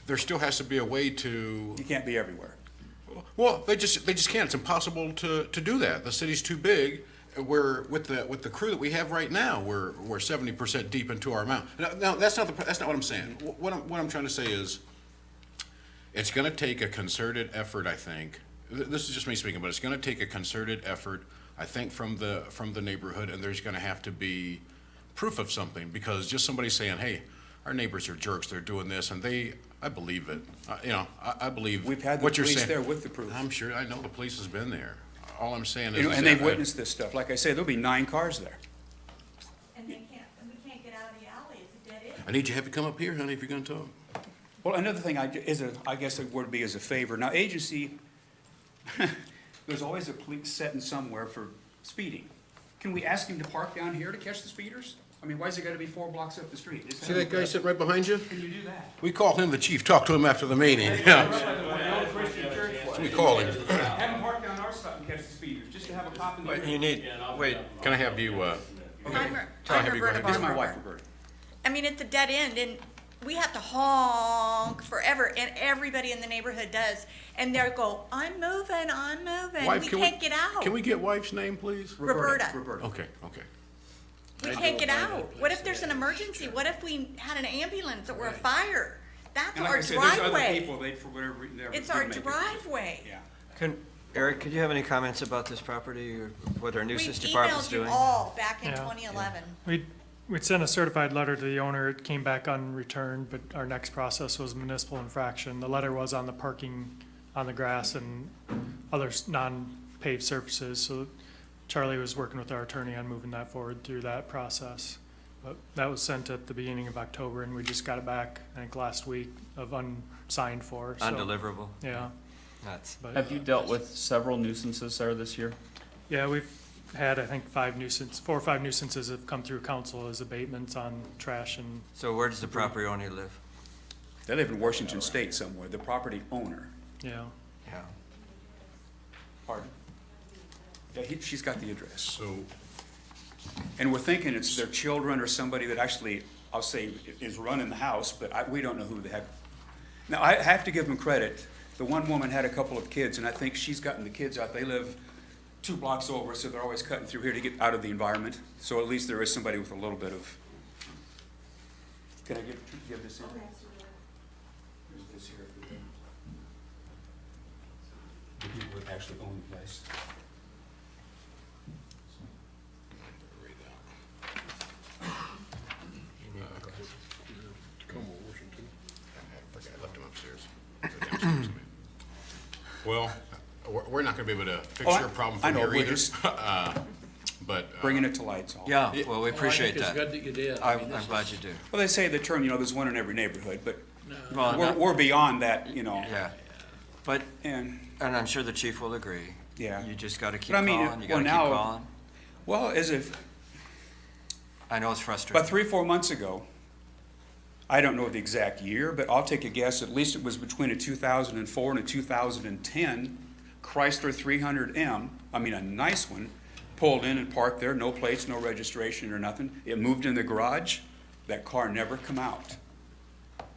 there still has to be a way to. You can't be everywhere. Well, they just can't. It's impossible to do that. The city's too big. We're with the crew that we have right now. We're 70% deep into our amount. Now that's not what I'm saying. What I'm trying to say is, it's going to take a concerted effort. I think this is just me speaking, but it's going to take a concerted effort I think, from the neighborhood, and there's gonna have to be proof of something, because just somebody saying, hey, our neighbors are jerks, they're doing this, and I believe it. I believe We've had the what you're police saying. there with the proof. I'm sure, I know the police has been there. All I'm saying You is. know, is and they've that witnessed this stuff. Like I say, there'll be 9 cars there. And we can't get out of the alley, it's a dead end. I need you to have you come up here, honey, if you're gonna talk. Well, another thing I guess it would be as a favor. Now, agency, there's always a police setting somewhere for speeding. Can we ask him to park down here to catch the speeders? I mean, why is it gotta be 4 blocks up the street? Just See have that guy him- sitting right behind you? Can you do that? We call him the chief, talk to him after the meeting, yeah. The old Christian church was. We call him. Have him park down our side and catch the speeders, just to have a cop in the. Wait, you need, wait, Can I have you, I'm have you go Roberta ahead. This is my Barber. wife, Roberta. I mean, it's a dead end, and we have to honk forever, and everybody in the neighborhood does. And they'll go, I'm moving, Wife, we can can't get out. Can we get wife's name, please? Roberta. Roberta. Okay. We can't get out. What if there's an emergency? What if we had an ambulance or a fire? That's And like our I said, there's other driveway. people, they, for whatever reason, they're. It's our driveway. Yeah. Eric, could you have any comments about this property or what our We nuisance department's emailed you doing? all back in Yeah. 2011. We'd sent a certified letter to the owner. It came back unreturned, but our next process was municipal infraction. The letter was on the parking on the grass and other non-paved surfaces. So Charlie was working with our attorney on moving that forward through that process. But that was sent at the beginning of October, and we just got it back, I think, last week of unsigned for. So, Undeliverable? yeah. That's, But, Have you dealt with several nuisances there this year? yeah, we've had, I think, 4 or 5 nuisances have come through council as abatements on trash and, so where does the property owner live? They live in Washington State somewhere, the property owner. yeah. Yeah. Pardon? Yeah, she's got the address. So, And we're thinking it's their children or somebody that actually, I'll say, is running the house, but we don't know who the heck. Now, I have to give them credit. The one woman had a couple of kids, and I think she's gotten the kids out. They live 2 blocks over, so they're always cutting through here to get out of the environment. So at least there is somebody with a little bit of. Can I give this in? There's this here. The people that actually own the place. Tacoma, Washington. I forgot, I left him upstairs. They're downstairs. Well, we're not gonna be able to fix Oh, your problem I from know, here we're either. just- But. Bringing it to light's all. Yeah, well, we I appreciate think that. it's good that you did. I'm glad you do. Well, they say the term, there's one in every neighborhood, but Well, we're beyond that, yeah, but, and, and I'm sure the chief will agree. yeah. You just gotta keep But I mean, calling, you gotta well, keep now- calling. Well, as if, I know it's about frustrating. 3 or 4 months ago, I don't know the exact year, but I'll take a guess, at least it was between a 2004 and a 2010 Chrysler 300M, I mean, a nice one, pulled in and parked there, no plates, no registration or nothing. It moved in the garage, that car never come out,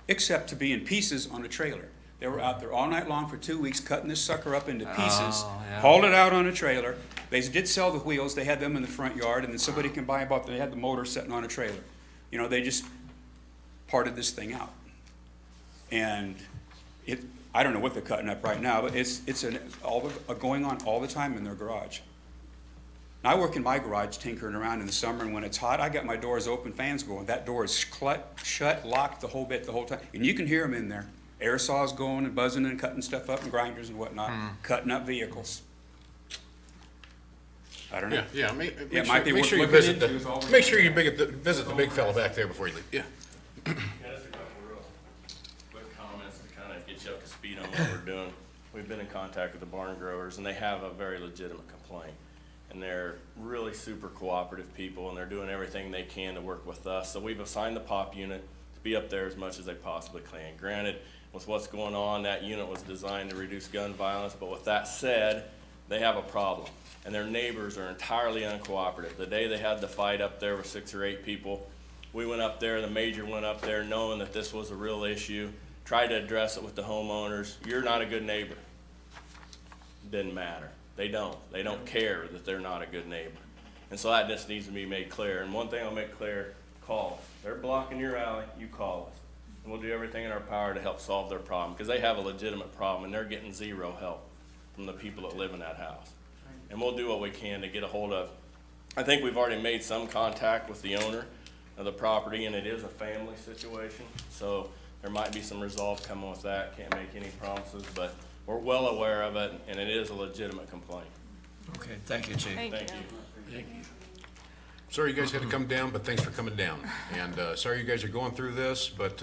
except to be in pieces on a trailer. They were out there all night long for 2 weeks, cutting this sucker up into pieces, Oh, yeah. hauled it out on a trailer. They did sell the wheels, they had them in the front yard, and then somebody can buy about, they had the motor sitting on a trailer. They just parted this thing out. And I don't know what they're cutting up right now, but it's going on all the time in their garage. Now, I work in my garage tinkering around in the summer, and when it's hot, I got my doors open, fans going. That door is shut, locked the whole time. And you can hear them in there. Air saws going and buzzing and cutting stuff up and grinders and whatnot, cutting up vehicles. I don't know. Yeah, it might be make worth sure you looking visit into is all the, we- make sure you visit the big fella back there before you leave, yeah. Yeah, just a couple real quick comments to kind of get you up to speed on what we're doing. We've been in contact with the barn growers, and they have a very legitimate complaint. And they're really super cooperative people, and they're doing everything they can to work with us. So we've assigned the POP unit to be up there as much as they possibly can. Granted, with what's going on, that unit was designed to reduce gun violence, but with that said, they have a problem. And their neighbors are entirely uncooperative. The day they had the fight up there with 6 or 8 people, we went up there, the major went up there knowing that this was a real issue, tried to address it with the homeowners. You're not a good neighbor. Didn't matter. They don't care that they're not a good neighbor. And so that just needs to be made clear. And one thing I'll make clear, call us. They're blocking your alley, you call us. And we'll do everything in our power to help solve their problem, because they have a legitimate problem and they're getting zero help from the people that live in that house. and we'll do what we can to get a hold of. I think we've already made some contact with the owner of the property, and it is a family situation, so there might be some resolve coming with that. Can't make any promises, but we're well aware of it, and it is a legitimate complaint. Okay, thank you, Chief. Thank you. Thank you. Sorry you guys had to come down, but thanks for coming down. And sorry you guys are going through this, but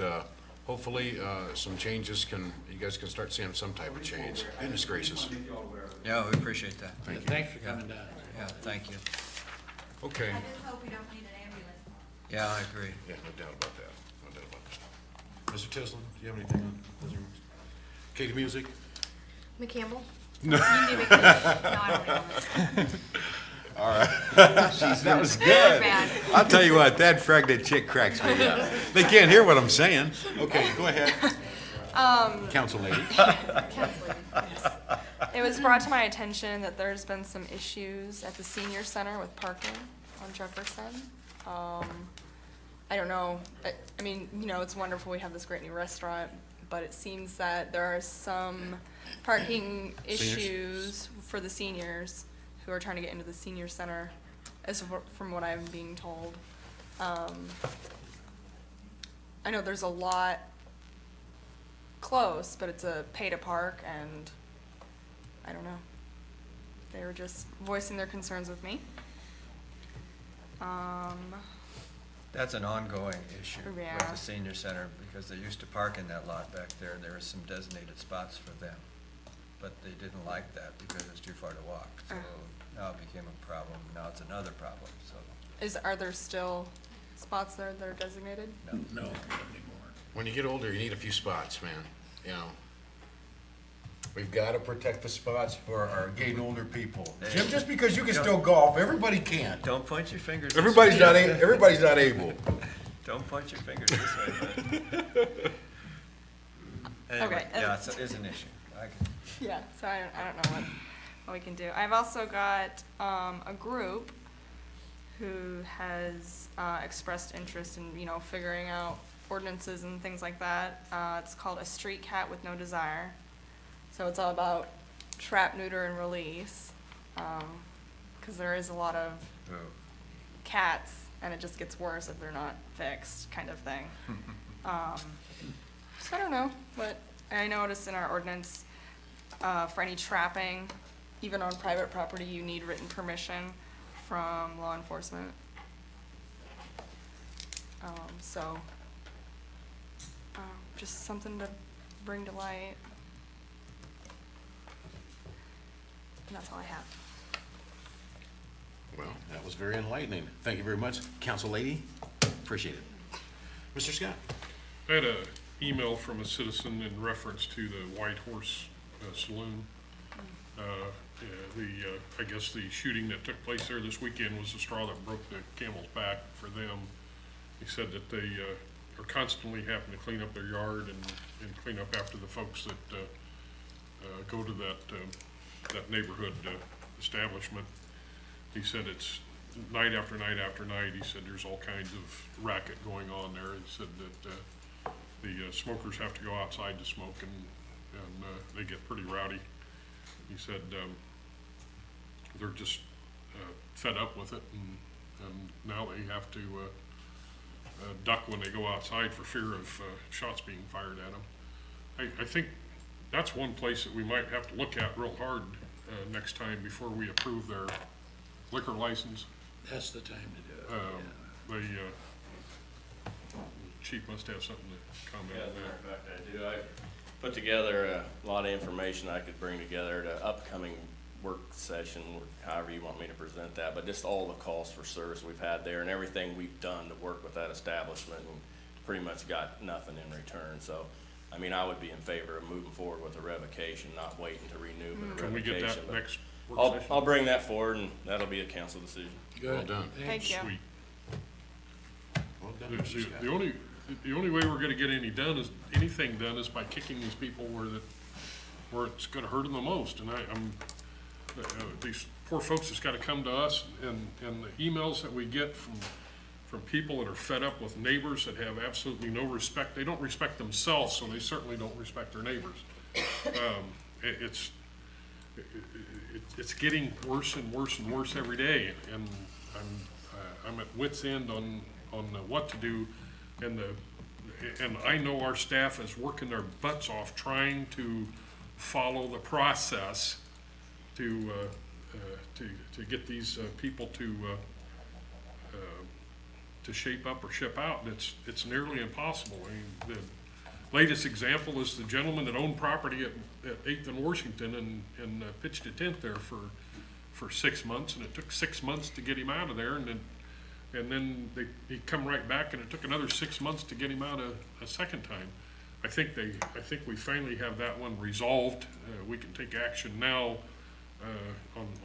hopefully some changes you guys can start seeing some type of change. Goodness gracious. Yeah, we appreciate that. Thank you. Thanks for coming down. Yeah, thank you. Okay. I just hope we don't need an ambulance. Yeah, I agree. Yeah, no doubt about that. No doubt about that. Mr. Tislin, do you have anything on those remarks? Katie Music? McCampbell? No. You do McCampbell. No, I don't know. All right. That was good. Bad. I'll tell you what, that pregnant chick cracks me up. They can't hear what I'm saying. Okay, go ahead. Council lady. Counseling, yes. It was brought to my attention that there's been some issues at the senior center with parking on Jefferson. I don't know, I mean, you know, it's wonderful we have this great new restaurant, but it seems that there are some parking issues for the seniors who are trying to get into the senior center, from what I'm being told. I know there's a lot close, but it's a pay to park, and I don't know. They were just voicing their concerns with me. That's an ongoing issue with Yeah. the senior center, because they used to park in that lot back there, and there were some designated spots for them. But they didn't like that because it's too far to walk, so now it became a problem, now it's another problem, so, Are there still spots there that are designated? no. No, not anymore. When you get older, you need a few spots, man, you know. We've got to protect the spots for our getting older people. Jim, just because you can still golf, everybody can't. Don't point your fingers this Everybody's way. everybody's not able. Don't point your fingers this way, bud. Anyway, Okay, yeah, it's an issue. Yeah, so I don't know what we can do. I've also got a group who has expressed interest in, you know, figuring out ordinances and things like that. It's called A Street Cat with No Desire. So it's all about trap, neuter, and release, because there is a lot of Oh. cats, and it just gets worse if they're not fixed, kind of thing. So I don't know, but I noticed in our ordinance, for any trapping, even on private property, you need written permission from law enforcement. So, just something to bring to light. And that's all I have. Well, that was very enlightening. Thank you very much, council lady. Appreciate it. Mr. Scott? I had an email from a citizen in reference to the White Horse Saloon. I guess the shooting that took place there this weekend was the straw that broke the camel's back for them. He said that they are constantly having to clean up their yard and clean up after the folks that go to that neighborhood establishment. He said it's night after night after night. He said there's all kinds of racket going on there. He said that the smokers have to go outside to smoke, and they get pretty rowdy. He said they're just fed up with it, and now they have to duck when they go outside for fear of shots being fired at them. I think that's one place that we might have to look at real hard next time before we approve their liquor license. That's the time to do it. The chief must have something to comment Yeah, as a on matter that. of fact, I do. I put together a lot of information I could bring together at an upcoming work session, however you want me to present that, but just all the calls for service we've had there and everything we've done to work with that establishment, and pretty much got nothing in return. So, I mean, I would be in favor of moving forward with a revocation, not waiting to renew, but a Can we get revocation. that But next work I'll session? bring that forward, and that'll be a council decision. Good. Well done. Thank you. Sweet. Well done, Mr. Scott. The only way we're gonna get anything done is by kicking these people where it's gonna hurt them the most. And these poor folks that's gotta come to us, and the emails that we get from people that are fed up with neighbors that have absolutely no respect. They don't respect themselves, so they certainly don't respect their neighbors. it's getting worse and worse and worse every day, and I'm at wit's end on what to do, and I know our staff is working their butts off trying to follow the process to get these people to shape up or ship out, and it's nearly impossible. I mean, the latest example is the gentleman that owned property at 8th and Washington and pitched a tent there for 6 months, and it took 6 months to get him out of there, and then he come right back, and it took another 6 months to get him out a second time. I think we finally have that one resolved. We can take action now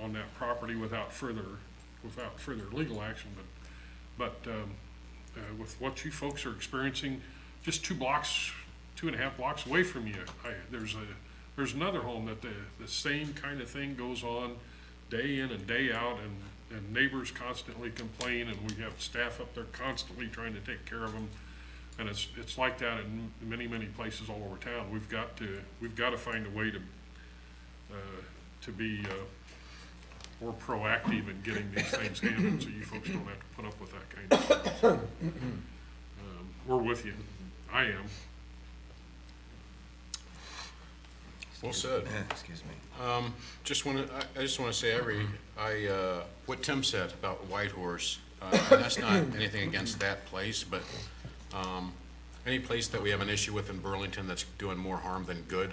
on that property without further legal action, but with what you folks are experiencing, just 2.5 blocks away from you, there's another home that the same kind of thing goes on day in and day out, and neighbors constantly complain, and we have staff up there constantly trying to take care of them, and it's like that in many places all over town. We've got to find a way to be more proactive in getting these things handled, so you folks don't have to put up with that kind of stuff. We're with you. I am. Well said. Excuse me. I just want to say, what Tim said about Whitehorse, and that's not anything against that place, but any place that we have an issue with in Burlington that's doing more harm than good,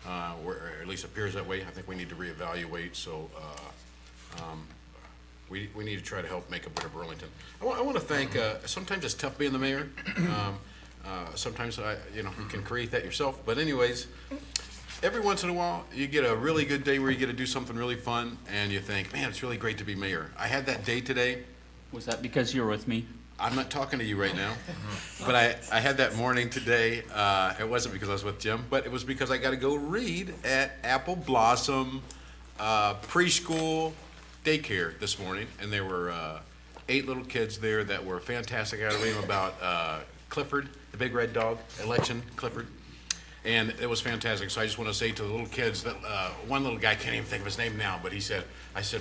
or at least appears that way, I think we need to reevaluate. So we need to try to help make a better Burlington. I want to thank. Sometimes it's tough being the mayor. Sometimes you can create that yourself. But anyways. Every once in a while, you get a really good day where you get to do something really fun, and you think, man, it's really great to be mayor. I had that day today. Was that because you were with me? I'm not talking to you right now, but I had that morning today. It wasn't because I was with Jim, but it was because I got to go read at Apple Blossom preschool daycare this morning, and there were 8 little kids there that were fantastic. I got to read them about Clifford, the big red dog, election Clifford. And it was fantastic. So I just want to say to the little kids that one little guy, can't even think of his name now, but I said,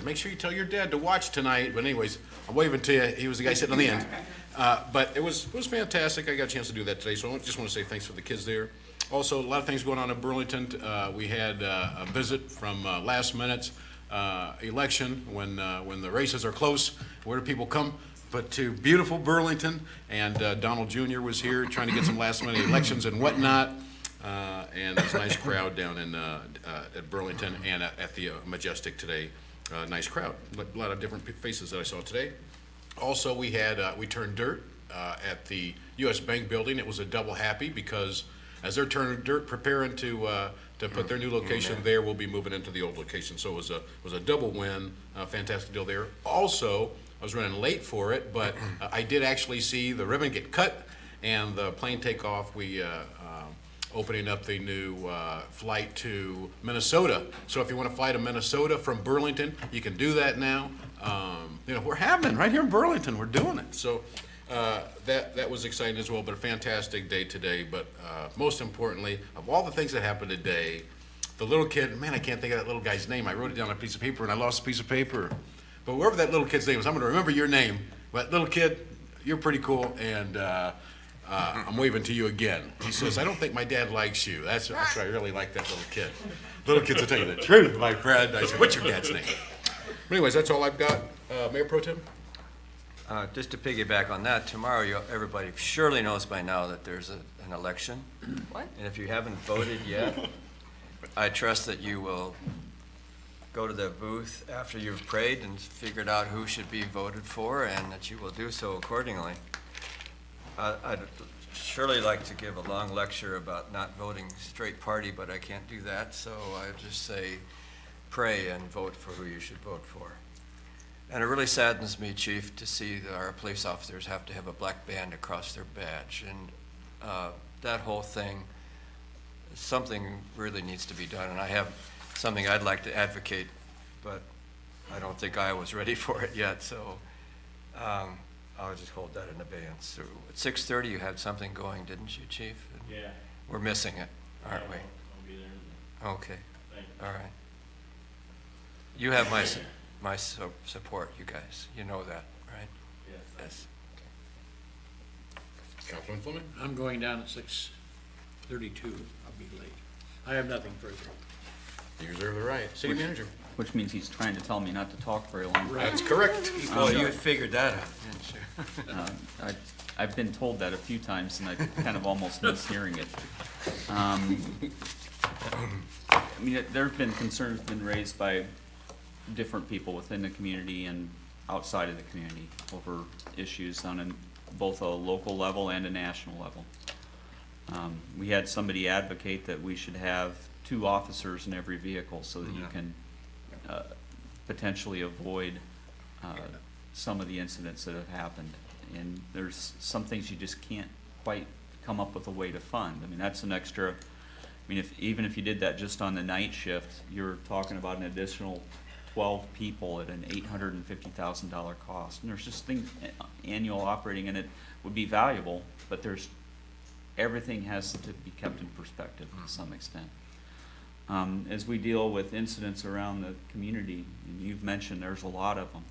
make sure you tell your dad to watch tonight. But anyways, I'm waving to you. He was the guy sitting on the end. But it was fantastic. I got a chance to do that today. So I just want to say thanks for the kids there. Also, a lot of things going on in Burlington. We had a visit from last minute's election when the races are close. Where do people come? But to beautiful Burlington. And Donald Jr. was here trying to get some last minute elections and whatnot. And there's a nice crowd down in at Burlington and at the Majestic today. Nice crowd, a lot of different faces that I saw today. Also, we turned dirt at the U.S. Bank building. It was a double happy because as they're turning dirt, preparing to put their new location there, we'll be moving into the old location. So it was a double win, fantastic deal there. Also, I was running late for it, but I did actually see the ribbon get cut and the plane take off. We opening up the new flight to Minnesota. So if you want to fly to Minnesota from Burlington, you can do that now. We're happening right here in Burlington. We're doing it. So that was exciting as well, but a fantastic day today. But most importantly, of all the things that happened today, the little kid, man, I can't think of that little guy's name. I wrote it down on a piece of paper and I lost a piece of paper. But wherever that little kid's name is, I'm going to remember your name. But little kid, you're pretty cool, and I'm waving to you again. He says, I don't think my dad likes you. That's right, I really like that little kid. Little kids will tell you the truth, my friend. I said, what's your dad's name? But anyways, that's all I've got. Mayor Pro Tem? Just to piggyback on that, tomorrow, everybody surely knows by now that there's an election. What? And if you haven't voted yet, I trust that you will go to the booth after you've prayed and figured out who should be voted for, and that you will do so accordingly. I'd surely like to give a long lecture about not voting straight party, but I can't do that, so I just say pray and vote for who you should vote for. And it really saddens me, Chief, to see that our police officers have to have a black band across their badge. And that whole thing, something really needs to be done. And I have something I'd like to advocate, but I don't think I was ready for it yet, so I'll just hold that in abeyance. So at 6:30, you had something going, didn't you, Chief? Yeah. We're missing it, aren't we? I'll be there. Okay, Thank you. all right. You have my support, you guys. You know that, right? Yes. Councilman Fleming? I'm going down at 6:32. I'll be late. I have nothing further. You reserve the right. City manager? Which means he's trying to tell me not to talk very long. That's correct. Well, you figured that out, didn't you? I've been told that a few times, and I kind of almost miss hearing it. I mean, there have been concerns been raised by different people within the community and outside of the community over issues on both a local level and a national level. We had somebody advocate that we should have 2 officers in every vehicle so that you can potentially avoid some of the incidents that have happened. And there's some things you just can't quite come up with a way to fund. I mean, that's an extra, I mean, even if you did that just on the night shift, you're talking about an additional 12 people at an $850,000 cost. And there's just things, annual operating, and it would be valuable, but everything has to be kept in perspective to some extent. As we deal with incidents around the community, and you've mentioned there's a lot of them.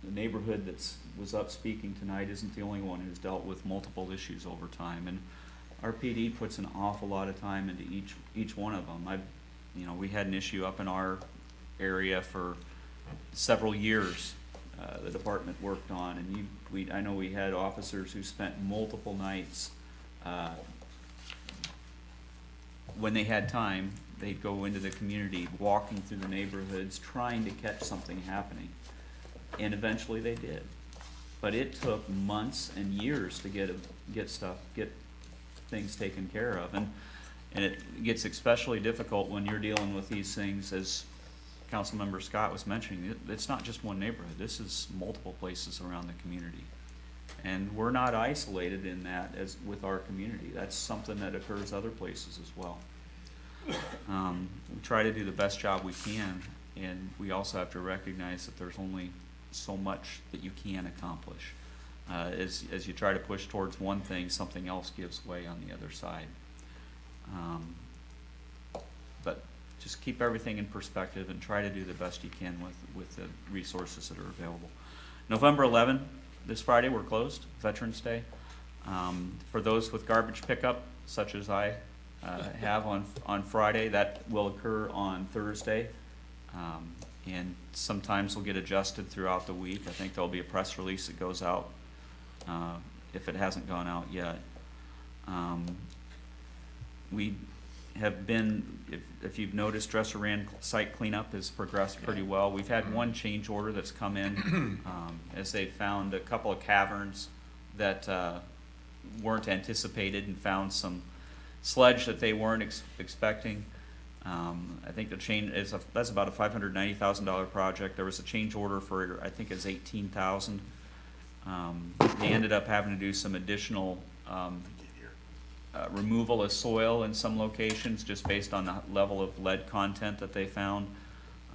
The neighborhood that was up speaking tonight isn't the only one who's dealt with multiple issues over time, and our PD puts an awful lot of time into each one of them. We had an issue up in our area for several years. The department worked on, and I know we had officers who spent multiple nights. When they had time, they'd go into the community, walking through the neighborhoods, trying to catch something happening. And eventually they did. But it took months and years to get things taken care of. And it gets especially difficult when you're dealing with these things, as Councilmember Scott was mentioning. It's not just one neighborhood. This is multiple places around the community. And we're not isolated in that as with our community. That's something that occurs other places as well. We try to do the best job we can, and we also have to recognize that there's only so much that you can accomplish. As you try to push towards one thing, something else gives way on the other side. But just keep everything in perspective and try to do the best you can with the resources that are available. November 11, this Friday, we're closed, Veterans Day. For those with garbage pickup, such as I have on Friday, that will occur on Thursday. And sometimes will get adjusted throughout the week. I think there'll be a press release that goes out if it hasn't gone out yet. We have been, if you've noticed, Dresser-Rand site cleanup has progressed pretty well. We've had one change order that's come in as they found a couple of caverns that weren't anticipated and found some sludge that they weren't expecting. I think the change is that's about a $590,000 project. There was a change order for, I think it's $18,000. They ended up having to do some additional removal of soil in some locations just based on the level of lead content that they found.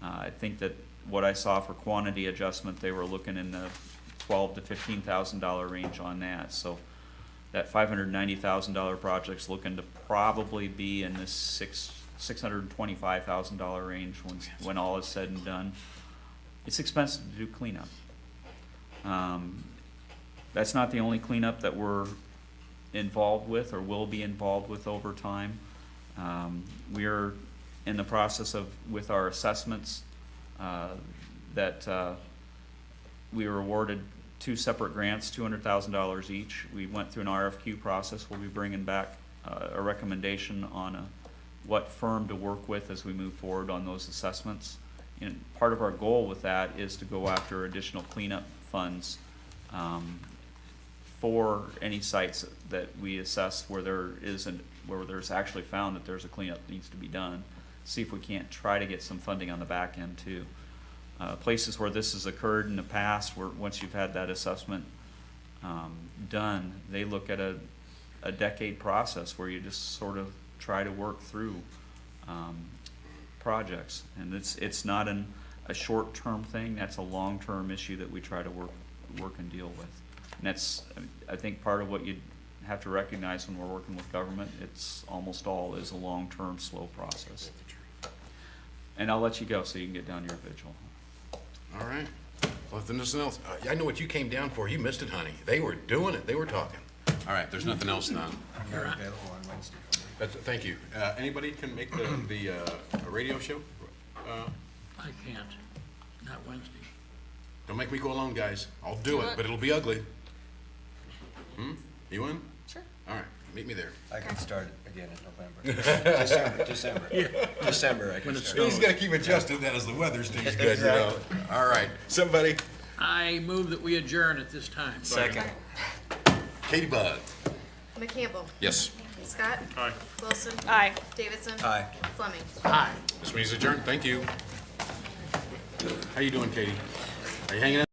I think that what I saw for quantity adjustment, they were looking in the $12,000 to $15,000 range on that. So that $590,000 project's looking to probably be in this $625,000 range when all is said and done. It's expensive to do cleanup. That's not the only cleanup that we're involved with or will be involved with over time. We're in the process with our assessments that we were awarded 2 separate grants, $200,000 each. We went through an RFQ process. We'll be bringing back a recommendation on what firm to work with as we move forward on those assessments. And part of our goal with that is to go after additional cleanup funds for any sites that we assess where there's actually found that there's a cleanup that needs to be done. See if we can't try to get some funding on the back end too. Places where this has occurred in the past, where once you've had that assessment done, they look at a decade process where you just sort of try to work through projects. And it's not a short-term thing. That's a long-term issue that we try to work and deal with. And that's, I think, part of what you have to recognize when we're working with government. It's almost all is a long-term, slow process. And I'll let you go so you can get down your vigil. All right. Well, if there's nothing else, I know what you came down for. You missed it, honey. They were doing it. They were talking. All right, there's nothing else now. Thank you. Anybody can make the radio show? I can't, not Wednesday. Don't make me go alone, guys. I'll do it, but it'll be ugly. You in? Sure. All right, meet me there. I can start it again in November. December I can start. He's gonna keep adjusting that as the weather stays good, you know? All right, somebody, I move that we adjourn at this time. Second. Katie Bud. McCampbell. Yes. Scott. Aye. Wilson. Aye. Davidson. Aye. Fleming. Aye. This meeting's adjourned. Thank you. How you doing, Katie? Are you hanging in?